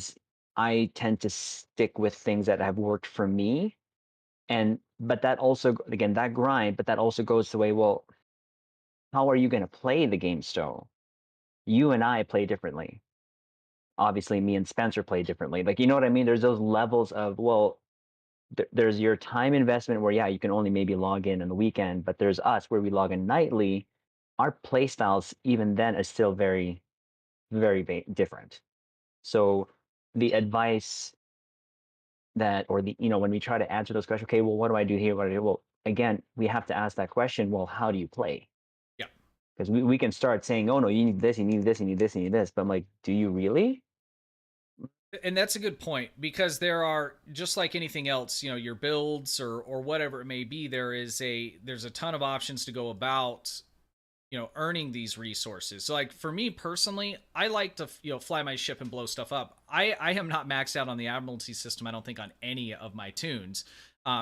I tend to stick with things that have worked for me. And but that also, again, that grind, but that also goes the way, well, how are you going to play the game still? You and I play differently. Obviously, me and Spencer play differently. Like, you know what I mean? There's those levels of, well, there's your time investment where, yeah, you can only maybe log in on the weekend, but there's us where we log in nightly. Our play styles, even then, are still very, very different. So the advice that, or when we try to answer those questions, okay, well, what do I do here? What do I do? Well, again, we have to ask that question, well, how do you play? Yeah. Because we can start saying, oh no, you need this, you need this, you need this, you need this. But I'm like, do you really? And that's a good point, because there are, just like anything else, your builds or whatever it may be, there's a ton of options to go about earning these resources. So, like, for me personally, I like to fly my ship and blow stuff up. I am not maxed out on the Admiralty system, I don't think, on any of my tunes.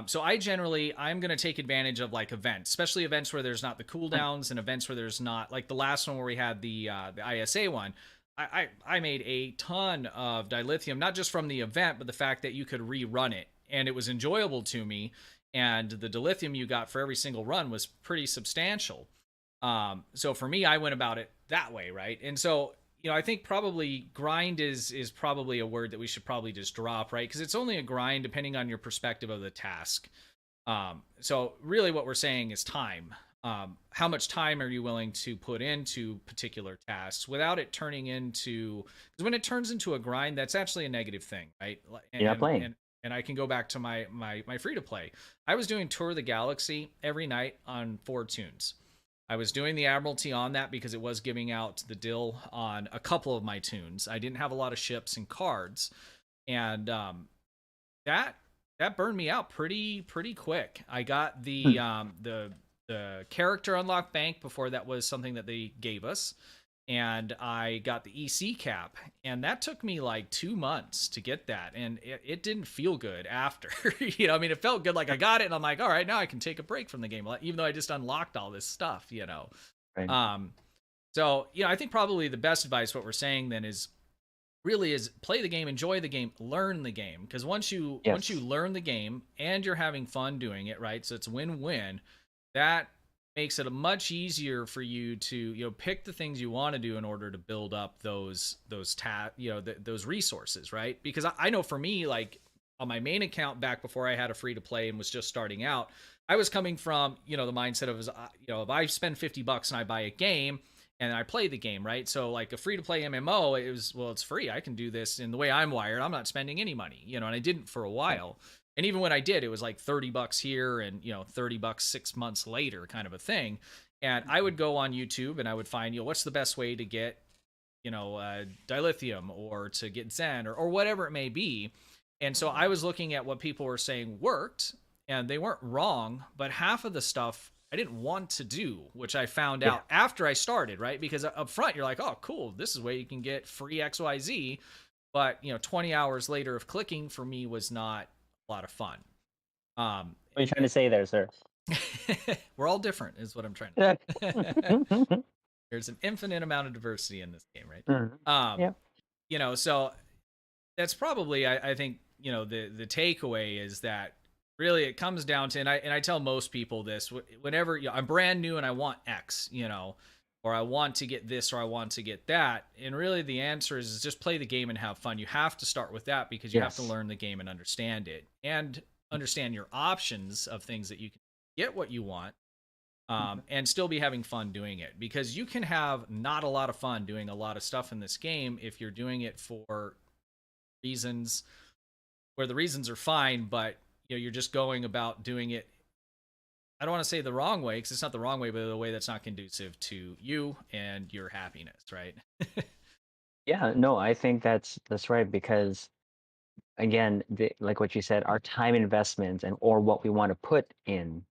So I'm going to take advantage of, like, events, especially events where there's not the cooldowns, and events where there's not, like the last one where we had the ISA one. I made a ton of dilithium, not just from the event, but the fact that you could rerun it, and it was enjoyable to me. And the dilithium you got for every single run was pretty substantial. So for me, I went about it that way, right? And so, I think probably grind is probably a word that we should probably just drop, right? Because it's only a grind depending on your perspective of the task. So really what we're saying is time. How much time are you willing to put into particular tasks without it turning into, because when it turns into a grind, that's actually a negative thing, right? You're not playing. And I can go back to my free to play. I was doing Tour of the Galaxy every night on 4 tunes. I was doing the Admiralty on that because it was giving out the dill on a couple of my tunes. I didn't have a lot of ships and cards, and that burned me out pretty quick. I got Hmm. the character unlock bank before that was something that they gave us, and I got the EC cap, and that took me like 2 months to get that, and it didn't feel good after. I mean, it felt good, like I got it, and I'm like, all right, now I can take a break from the game, even though I just unlocked all this stuff. Right. So I think probably the best advice, what we're saying then, is really is play the game, enjoy the game, learn the game, because once you Yes. learn the game and you're having fun doing it, right? So it's win-win. That makes it much easier for you to pick the things you want to do in order to build up those those resources, right? Because I know for me, like on my main account back before I had a free to play and was just starting out, I was coming from the mindset of if I spend $50 and I buy a game and I play the game, right? So like a free to play MMO, it's free. I can do this in the way I'm wired. I'm not spending any money, and I didn't for a while. And even when I did, it was like $30 here and $30 6 months later, kind of a thing. And I would go on YouTube and I would find what's the best way to get dilithium or to get Zen or whatever it may be. And so I was looking at what people were saying worked, and they weren't wrong, but half of the stuff I didn't want to do, which I found out after I started, right? Because up front, you're like, oh, cool, this is where you can get free XYZ. But, 20 hours later of clicking for me was not a lot of fun. What are you trying to say there, sir? We're all different, is what I'm trying to say. There's an infinite amount of diversity in this game, right? Yeah. So that's probably, I think, the takeaway is that really it comes down to, and I tell most people this, whenever I'm brand new and I want X, or I want to get this or I want to get that, and really the answer is just play the game and have fun. You have to start with that because you have to learn the game and understand it, and understand your options of things that you can get what you want, and still be having fun doing it, because you can have not a lot of fun doing a lot of stuff in this game if you're doing it for reasons where the reasons are fine, but you're just going about doing it, I don't want to say the wrong way, because it's not the wrong way, but the way that's not conducive to you and your happiness, right? Yeah, no, I think that's right, because again, like what you said, our time investments and or what we want to put in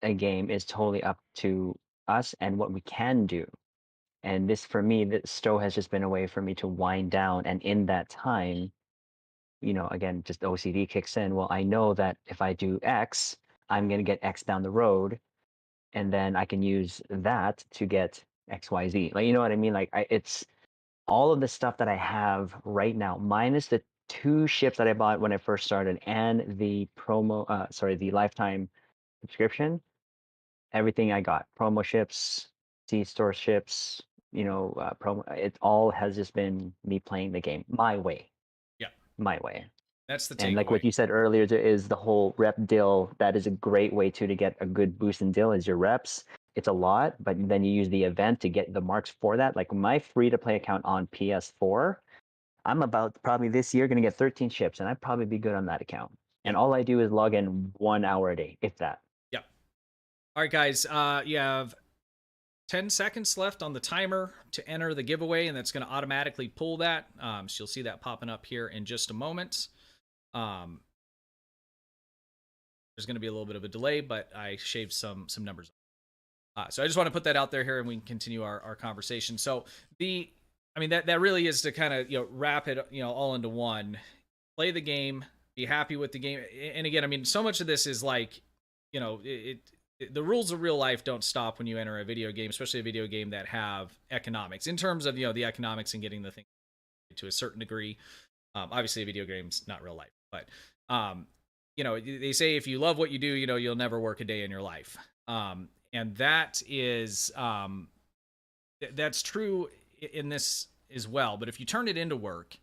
a game is totally up to us and what we can do. And this, for me, the Stowe has just been a way for me to wind down, and in that time, again, just OCD kicks in. Well, I know that if I do X, I'm going to get X down the road, and then I can use that to get XYZ. Like, you know what I mean? Like, it's all of the stuff that I have right now, minus the 2 ships that I bought when I first started and the the lifetime subscription. Everything I got, promo ships, C-store ships, promo. It all has just been me playing the game my way, Yeah, my way. that's the And like takeaway. what you said earlier, there is the whole rep deal. That is a great way to get a good boost in deal is your reps. It's a lot, but then you use the event to get the marks for that. Like my free to play account on PS4, I'm about probably this year going to get 13 ships, and I'd probably be good on that account. Yeah, And all I do is log in 1 hour a day, if that. yeah. All right, guys, you have 10 seconds left on the timer to enter the giveaway, and that's going to automatically pull that. So you'll see that popping up here in just a moment. There's going to be a little bit of a delay, but I shaved some numbers. So I just want to put that out there here, and we can continue our conversation. So that really is to kind of wrap it all into one. Play the game, be happy with the game, and again, I mean, so much of this is like the rules of real life don't stop when you enter a video game, especially a video game that have economics in terms of the economics and getting the thing to a certain degree. Obviously, a video game's not real life, but they say if you love what you do, you'll never work a day in your life. And that is that's true in this as well. But if you turn it into work,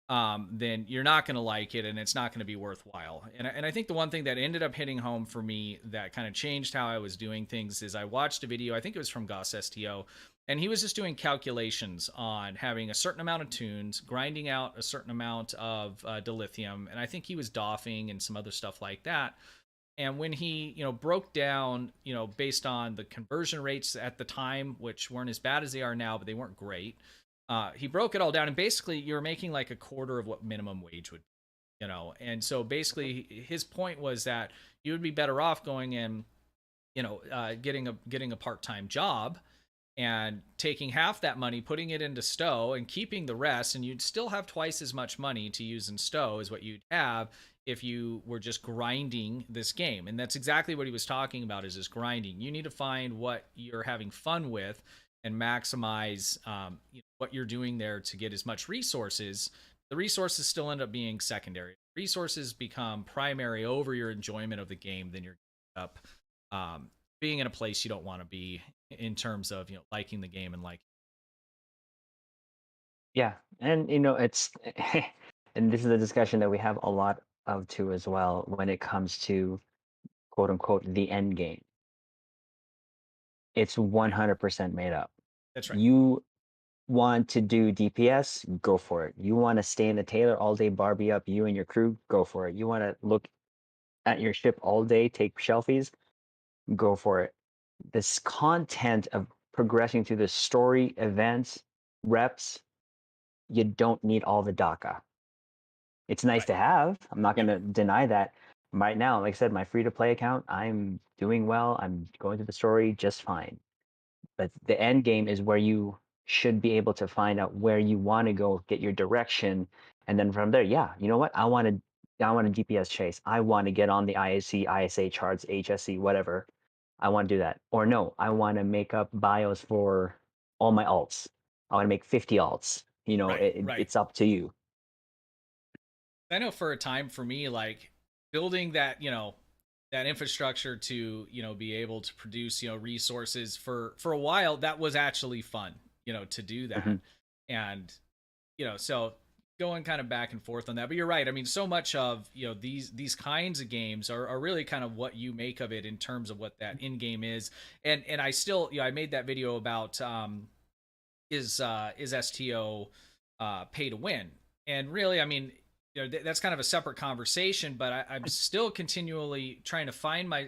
then you're not going to like it, and it's not going to be worthwhile. And I think the one thing that ended up hitting home for me that kind of changed how I was doing things is I watched a video, I think it was from GaussSTO, and he was just doing calculations on having a certain amount of tunes, grinding out a certain amount of dilithium, and I think he was doffing and some other stuff like that. And when he, broke down, based on the conversion rates at the time, which weren't as bad as they are now, but they weren't great. He broke it all down, and basically you're making like a quarter of what minimum wage would be. you know. And so basically his point was that you would be better off going in, you know, getting a part-time job and taking half that money, putting it into Stowe and keeping the rest, and you'd still have twice as much money to use in Stowe as what you'd have if you were just grinding this game. And that's exactly what he was talking about, is this grinding. You need to find what you're having fun with and maximize what you're doing there to get as much resources. The resources still end up being secondary. Resources become primary over your enjoyment of the game, then you're up being in a place you don't want to be in terms of, you know, liking the game and like. Yeah, and it's and this is a discussion that we have a lot of too as well when it comes to quote unquote the end game. It's 100% made up. That's right. You want to do DPS, go for it. You want to stay in the Taylor all day, Barbie up you and your crew, go for it. You want to look at your ship all day, take shelfies, go for it. This content of progressing through the story, events, reps, you don't need all the DACA. It's nice Right. to have. I'm not going to Yep. deny that. Right now, like I said, my free to play account, I'm doing well. I'm going through the story just fine. But the end game is where you should be able to find out where you want to go, get your direction, and then from there, yeah, you know what? I want a DPS chase. I want to get on the ISC, ISA charts, HSC, whatever. I want to do that. Or no, I want to make up bios for all my alts. I want to make 50 alts. Right. Right. It's up to you. I know for a time for me, like building that, you know, that infrastructure to, you know, be able to produce, you know, resources for a while, that was actually fun, you know, to do that. Hmm. And, you know, so going kind of back and forth on that. But you're right. I mean, so much of, you know, these kinds of games are really kind of what you make of it in terms of what that in game is. And I still, you know, I made that video about is STO pay to win. And really, I mean, you know, that's kind of a separate conversation, but I'm still continually trying to find my,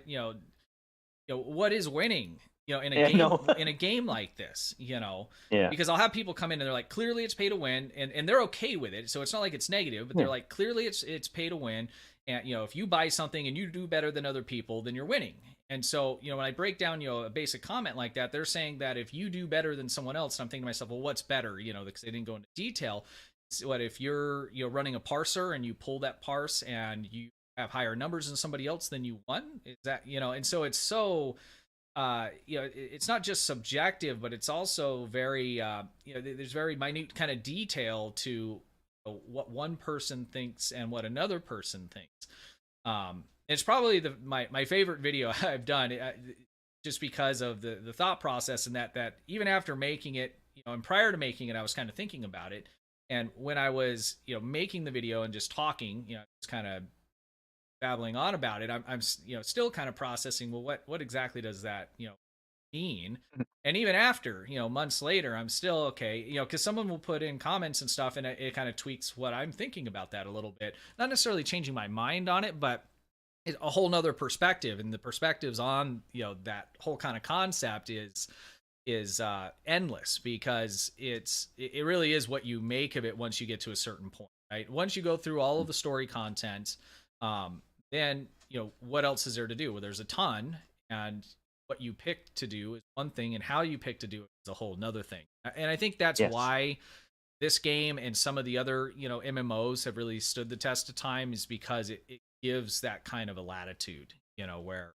what is winning, you know, in a Yeah, game, no. in a game like this, you know, Yeah. because I'll have people come in and they're like, clearly it's pay to win, and they're okay with it. So it's not like it's negative, but they're Yeah. like, clearly it's pay to win. And, you know, if you buy something and you do better than other people, then you're winning. And so, you know, when I break down, you know, a basic comment like that, they're saying that if you do better than someone else, I'm thinking to myself, well, what's better? You know, because they didn't go into detail. So what if you're, you know, running a parser and you pull that parse and you have higher numbers than somebody else, then you won? Is that, you know? And so it's so, you know, it's not just subjective, but it's also very, you know, there's very minute kind of detail to what one person thinks and what another person thinks. It's probably my favorite video I've done, just because of the thought process, and that even after making it, you know, and prior to making it, I was kind of thinking about it. And when I was, you know, making the video and just talking, you know, just kind of babbling on about it, I'm you know, still kind of processing, well, what exactly does that, you know, mean? And even after, you know, months later, I'm still okay, you know, because someone will put in comments and stuff, and it kind of tweaks what I'm thinking about that a little bit. Not necessarily changing my mind on it, but it's a whole nother perspective, and the perspectives on, you know, that whole kind of concept is endless, because it really is what you make of it once you get to a certain point, right? Once you go through all of the story content, then, you know, what else is there to do? Well, there's a ton, and what you pick to do is one thing, and how you pick to do it is a whole nother thing. And I think that's Yes. why this game and some of the other, you know, MMOs have really stood the test of time, is because it gives that kind of a latitude, you know, where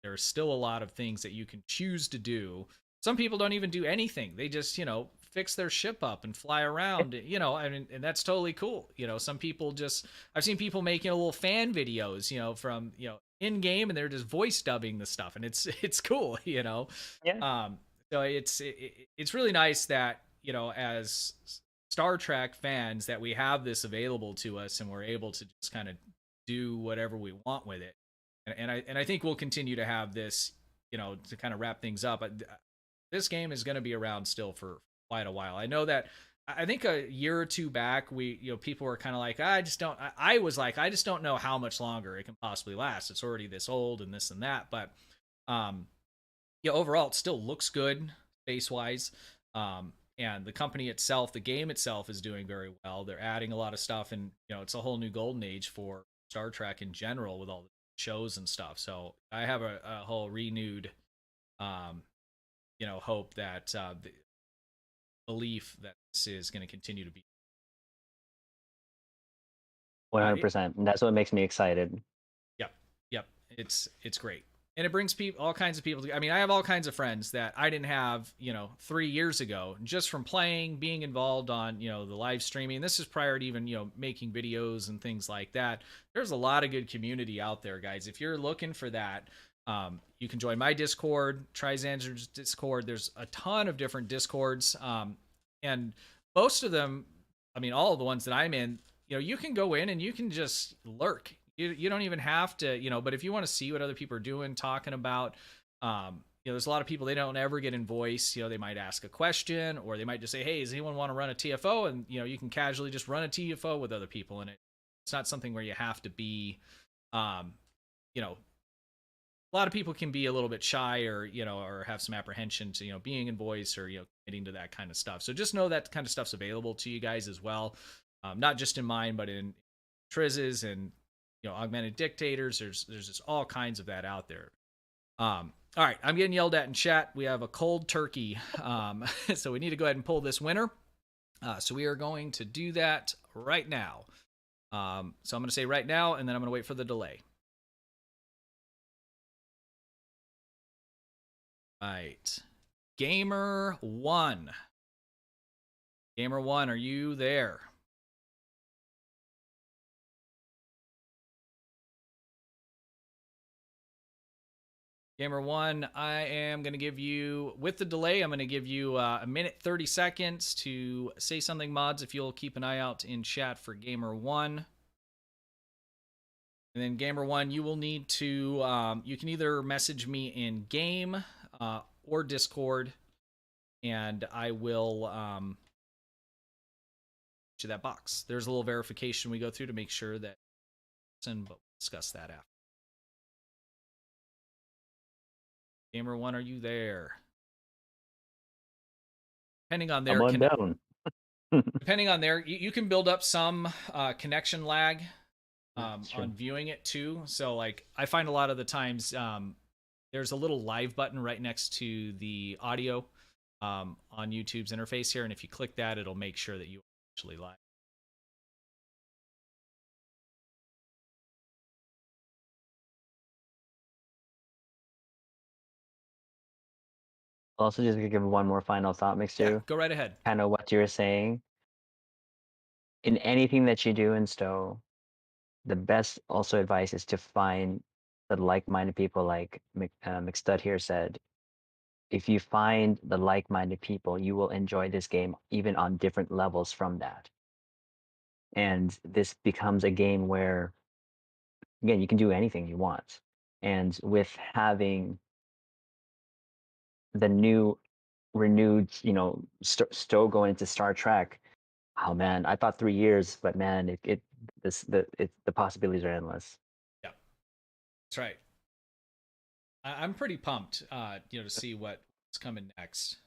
there's still a lot of things that you can choose to do. Some people don't even do anything. They just, you know, fix their ship up and fly around, you know, I mean, and that's totally cool. You know, some people just, I've seen people making little fan videos, you know, from, you know, in game, and they're just voice dubbing the stuff, and it's cool, you know. Yeah. Um, so it's really nice that, you know, as Star Trek fans, that we have this available to us, and we're able to just kind of do whatever we want with it. And I think we'll continue to have this, you know, to kind of wrap things up. This game is going to be around still for quite a while. I know that, I think a year or two back, you know, people were kind of like, I was like, I just don't know how much longer it can possibly last. It's already this old and this and that. But yeah, overall, it still looks good space wise. and the company itself, the game itself, is doing very well. They're adding a lot of stuff, and it's a whole new golden age for Star Trek in general with all the shows and stuff. So I have a whole renewed, um, hope that the belief that this is going to continue to be. 100%. And that's what makes me excited. Yep, yep. It's great, and it brings people, all kinds of people. I mean, I have all kinds of friends that I didn't have, 3 years ago, just from playing, being involved on, the live streaming. This is prior to even, making videos and things like that. There's a lot of good community out there, guys. If you're looking for that, you can join my Discord, Trizander's Discord. There's a ton of different Discords, and most of them, I mean, all of the ones that I'm in, you can go in and you can just lurk. You don't even have to, but if you want to see what other people are doing, talking about, there's a lot of people, they don't ever get in voice. They might ask a question, or they might just say, hey, does anyone want to run a TFO? And, you can casually just run a TFO with other people. And it's not something where you have to be, a lot of people can be a little bit shy, or, or have some apprehension to, being in voice, or, getting to that kind of stuff. So just know that kind of stuff's available to you guys as well. Not just in mine, but in Triz's and, Augmented Dictators. There's just all kinds of that out there. All right, I'm getting yelled at in chat. We have a cold turkey, so we need to go ahead and pull this winner. So we are going to do that right now. So I'm going to say right now, and then I'm going to wait for the delay. Right, Gamer1. Gamer1, are you there? Gamer1, I am going to give you, with the delay, I'm going to give you a minute 30 seconds to say something, mods, if you'll keep an eye out in chat for Gamer1. And then Gamer1, you will need to, you can either message me in game or Discord, and I will to that box. There's a little verification we go through to make sure that, but we'll discuss that after. Gamer1, are you there? Depending on their depending on their, you can build up some connection lag on viewing it too. So like, I find a lot of the times there's a little live button right next to the audio on YouTube's interface here, and if you click that, it'll make sure that you are actually live. Also, just to give one more final thought, MCStu. Yeah, go right ahead. Kind of what you were saying. In anything that you do in Stowe, the best also advice is to find the like-minded people, like McStud here said. If you find the like-minded people, you will enjoy this game even on different levels from that. And this becomes a game where, again, you can do anything you want. And with having the new renewed, Stowe going into Star Trek, oh man, I thought 3 years, but man, the possibilities are endless. Yeah, that's right. I'm pretty pumped, to see what's coming next.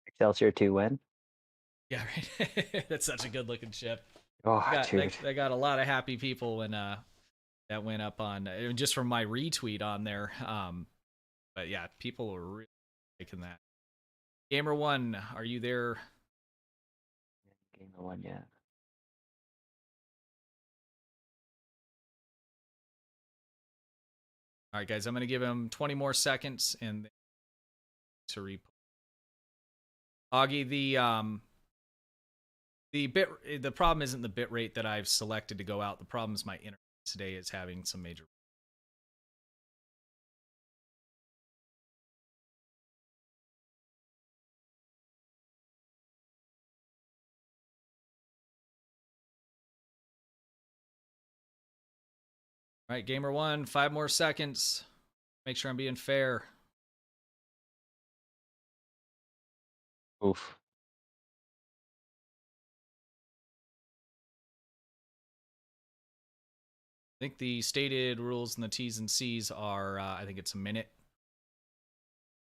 Excelsior 2 win. Yeah, right. That's such a good looking ship. Oh, dude. They got a lot of happy people when that went up on just from my retweet on there. But yeah, people were really liking that. Gamer1, are you there? Gamer1, yeah. All right, guys, I'm going to give him 20 more seconds and to repost. Augie, the problem isn't the bit rate that I've selected to go out. The problem is my internet today is having some major. All right, Gamer1, 5 more seconds. Make sure I'm being fair. Oof. I think the stated rules and the T's and C's are, I think it's a minute.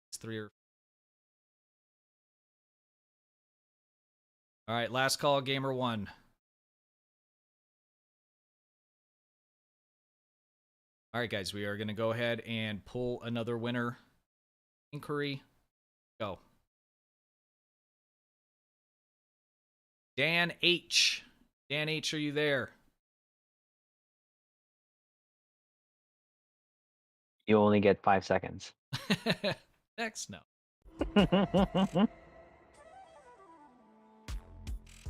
It's 3 or All right, last call, gamer 1. All right, guys, we are going to go ahead and pull another winner inquiry. Go. Dan H. Dan H, are you there? You only get 5 seconds. Next, no.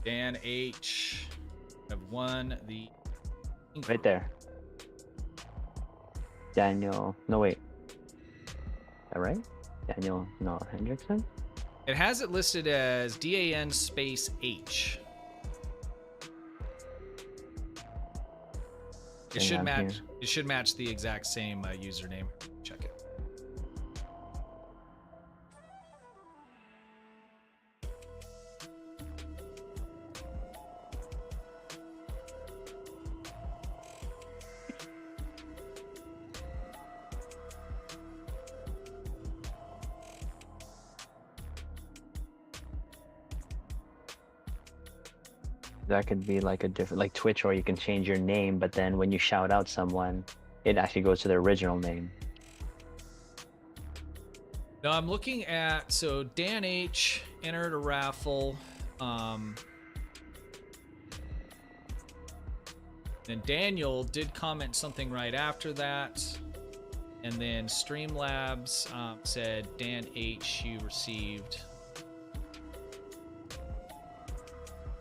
Dan H. have won the inquiry. Right there. Daniel. No, wait. Is that right? Daniel. No, Hendrickson? It has it listed as DAN space H. It should match. Here. It should match the exact same username. Check it. That could be like a different, like Twitch, or you can change your name, but then when you shout out someone, it actually goes to their original name. Now I'm looking at, so Dan H entered a raffle. Then Daniel did comment something right after that. And then Streamlabs said, Dan H, you received.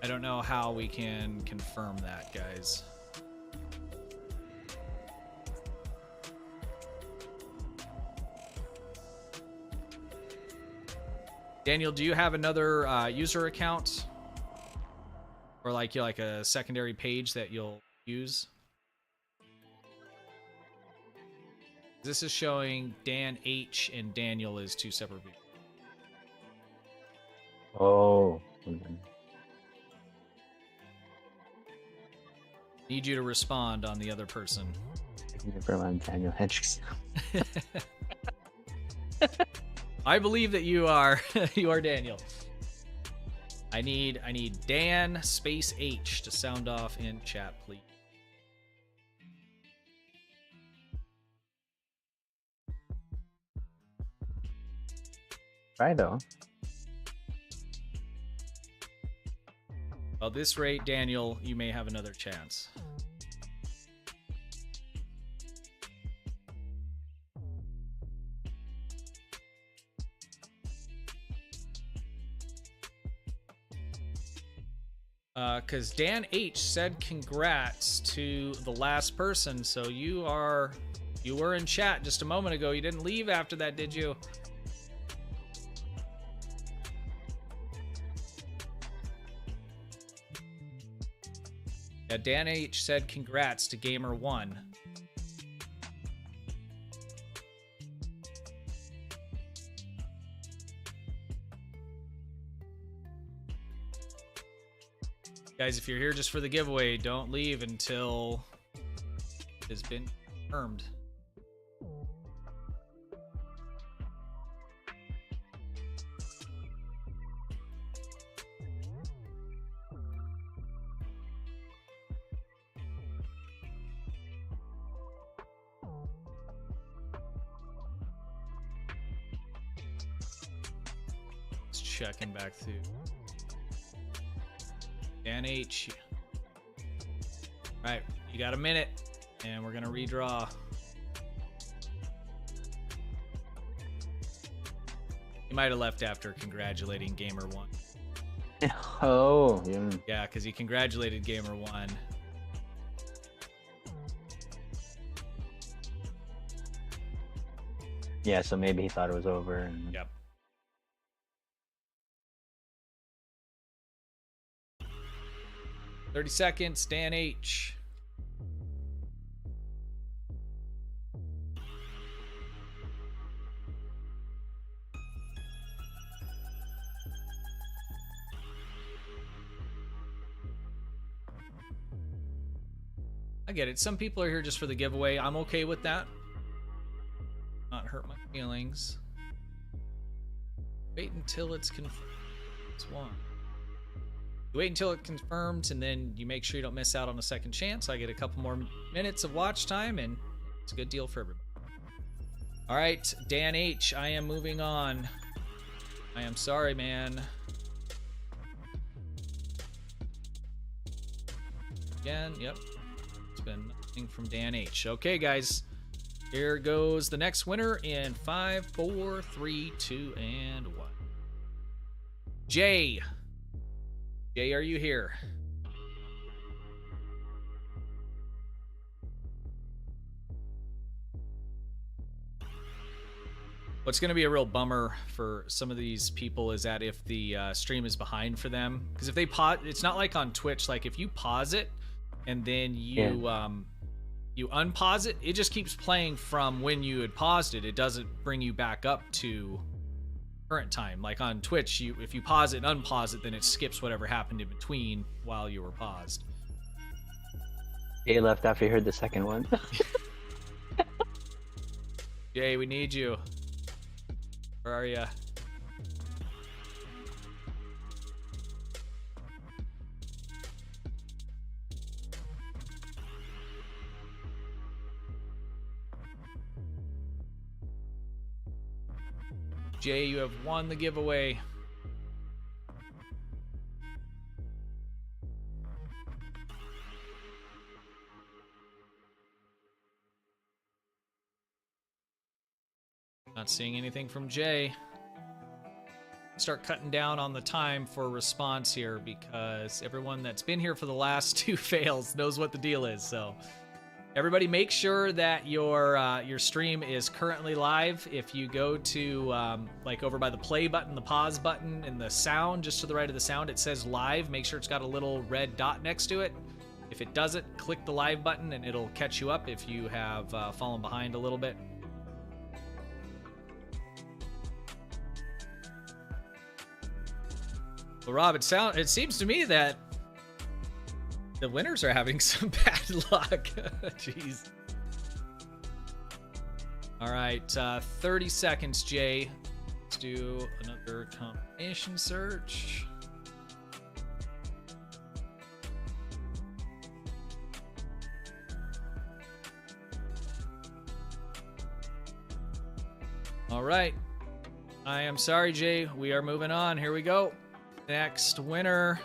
I don't know how we can confirm that, guys. Daniel, do you have another user account? Or like a secondary page that you'll use? This is showing Dan H and Daniel as 2 separate people. Oh. Need you to respond on the other person. Never mind, Daniel Hendrickson. I believe that you are you are Daniel. I need Dan space H to sound off in chat, please. Try though. At this rate, Daniel, you may have another chance. Because Dan H said congrats to the last person, so you were in chat just a moment ago. You didn't leave after that, did you? Yeah, Dan H said congrats to Gamer 1. Guys, if you're here just for the giveaway, don't leave until it has been confirmed. Let's checking back through. Dan H. All right, you got a minute, and we're gonna redraw. He might have left after congratulating Gamer 1. Oh, Yeah, because he congratulated Gamer 1. Yeah, so maybe he thought it was over. And... Yep. "30 seconds, Dan H." I get it. Some people are here just for the giveaway. I'm okay with that. Not hurt my feelings. Wait until it's confirmed. It's one. You wait until it confirms, and then you make sure you don't miss out on a second chance. I get a couple more minutes of watch time, and it's a good deal for everybody. All right, Dan H, I am moving on. I am sorry, man. Again, yep. It's been nothing from Dan H. Okay, guys. Here goes the next winner in 5, 4, 3, 2, and 1. Jay. Jay, are you here? What's going to be a real bummer for some of these people is that if the stream is behind for them, because if they pause, it's not like on Twitch. Like if you pause it and then you you unpause it, it just keeps playing from when you had paused it. It doesn't bring you back up to current time. Like on Twitch, if you pause it and unpause it, then it skips whatever happened in between while you were paused. Jay left after he heard the second one. Jay, we need you. Where are ya? Jay, you have won the giveaway. Not seeing anything from Jay. Start cutting down on the time for response here because everyone that's been here for the last 2 fails knows what the deal is. So everybody make sure that your stream is currently live. If you go to like over by the play button, the pause button, and the sound, just to the right of the sound, it says live. Make sure it's got a little red dot next to it. If it doesn't, click the live button and it'll catch you up if you have fallen behind a little bit. Well, Rob, it seems to me that the winners are having some bad luck. Jeez. All right, 30 seconds, Jay. Let's do another combination search. All right. I am sorry, Jay. We are moving on. Here we go. Next winner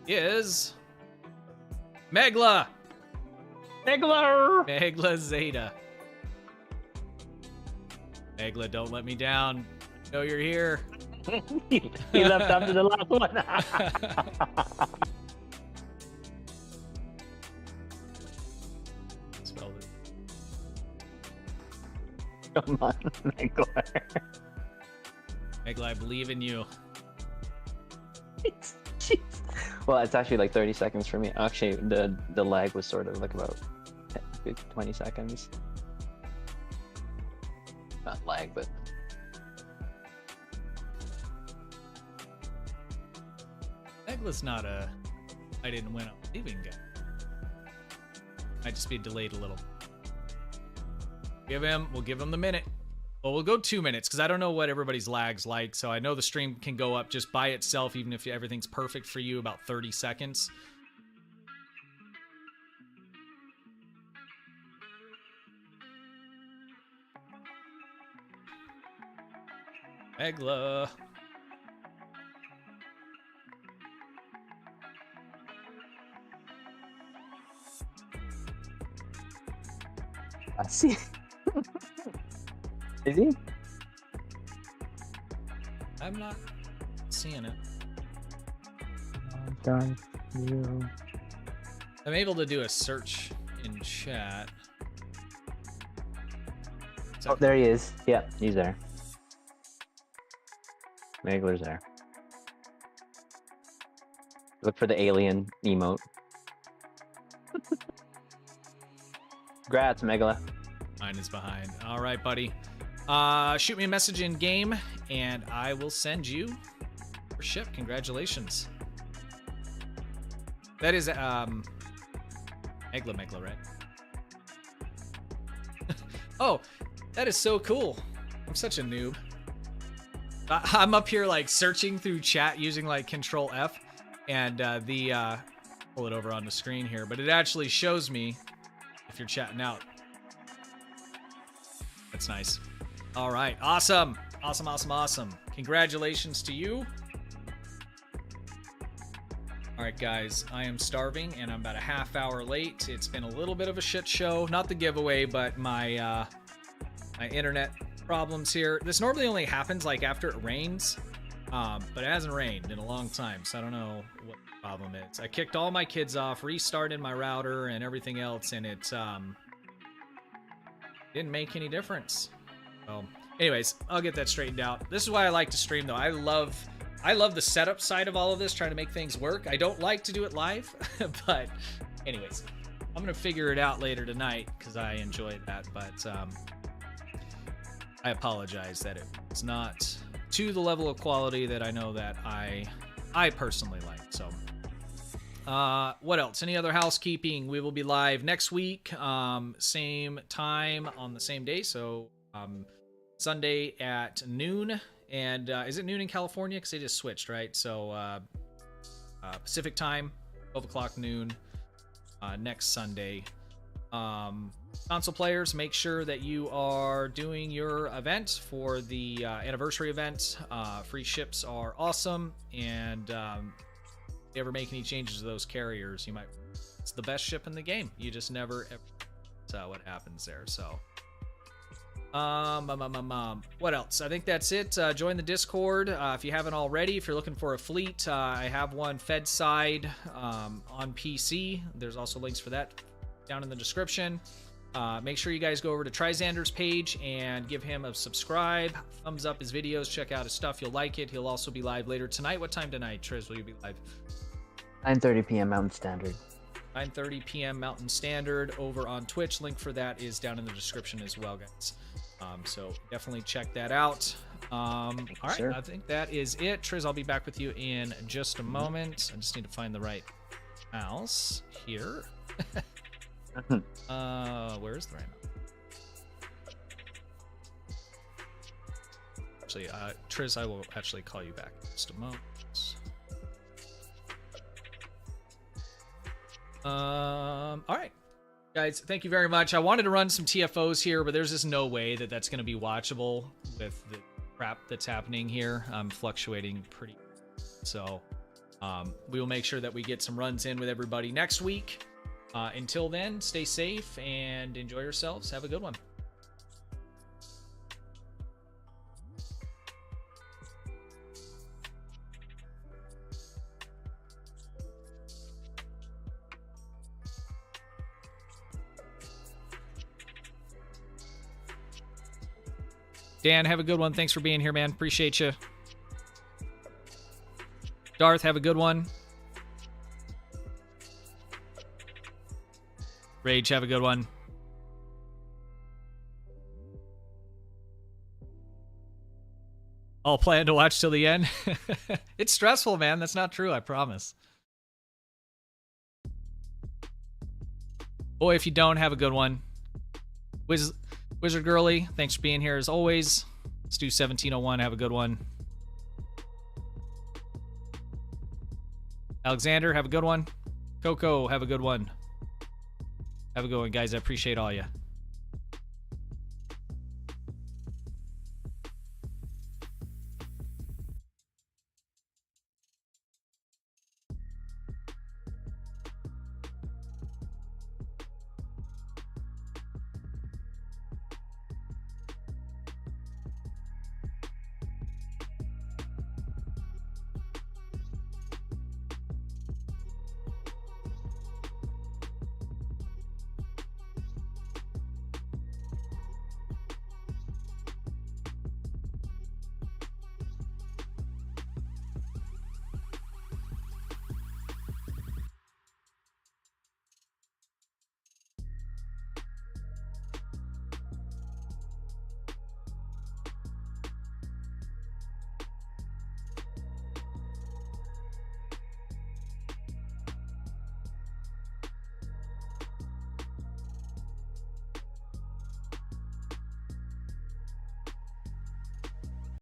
is Megla. Megla Zeta. Megla, don't let me down. I know you're here. He left after the last one. Spelled it. Come on, Megla. Megla, I believe in you. Jeez. Well, it's actually like 30 seconds for me. Actually, the lag was sort of like about 20 seconds. Not lag, but... Megla's not a I didn't win, I'm leaving guy. Might just be delayed a little. We'll give him the minute. Well, we'll go 2 minutes because I don't know what everybody's lag's like. So I know the stream can go up just by itself, even if everything's perfect for you, about 30 seconds. Megla. I see. Is he? I'm not seeing it. Done. You. I'm able to do a search in chat. Oh, there he is. Yep, he's there. Megler's there. Look for the alien emote. Congrats, Megla. Mine is behind. All right, buddy. Shoot me a message in game, and I will send you your ship. Congratulations. That is Megla, right? Oh, that is so cool. I'm such a noob. I'm up here like searching through chat using like Control F, and pull it over on the screen here, but it actually shows me if you're chatting out. That's nice. All right, awesome. Congratulations to you. All right, guys, I am starving, and I'm about a half hour late. It's been a little bit of a shit show. Not the giveaway, but my my internet problems here. This normally only happens like after it rains, but it hasn't rained in a long time, so I don't know what the problem is. I kicked all my kids off, restarted my router and everything else, and it didn't make any difference. So, anyways, I'll get that straightened out. This is why I like to stream, though. I love the setup side of all of this, trying to make things work. I don't like to do it live, but anyways, I'm gonna figure it out later tonight because I enjoy that. But I apologize that it's not to the level of quality that I know that I personally like. So, what else? Any other housekeeping? We will be live next week, same time on the same day. So, Sunday at noon. And is it noon in California? Because they just switched, right? So Pacific time, 12 o'clock noon next Sunday. Console players, make sure that you are doing your event for the anniversary event. Free ships are awesome. And if you ever make any changes to those carriers, you might... It's the best ship in the game. You just never... ever... That's what happens there, so... What else? I think that's it. Join the Discord if you haven't already. If you're looking for a fleet, I have one Fed side on PC. There's also links for that down in the description. Make sure you guys go over to Trizander's page and give him a subscribe, thumbs up his videos, check out his stuff. You'll like it. He'll also be live later tonight. What time tonight, Triz, will you be live? 9:30 p.m. Mountain Standard. 9:30 p.m. Mountain Standard over on Twitch. Link for that is down in the description as well, guys. So definitely check that out. All right, sure. I think that is it. Triz, I'll be back with you in just a moment. I just need to find the right mouse here. Where's the right mouse? Actually, Triz, I will actually call you back in just a moment. All right, guys, thank you very much. I wanted to run some TFOs here, but there's just no way that that's going to be watchable with the crap that's happening here. I'm fluctuating pretty, so we will make sure that we get some runs in with everybody next week. Until then, stay safe and enjoy yourselves. Have a good one. Dan, have a good one. Thanks for being here, man. Appreciate you. Darth, have a good one. Rage, have a good one. I'll plan to watch till the end. It's stressful, man. That's not true, I promise. Boy, if you don't, have a good one. Wizard Girly, thanks for being here as always. Stu2001, have a good one. Alexander, have a good one. Coco, have a good one. Have a good one, guys. I appreciate all you.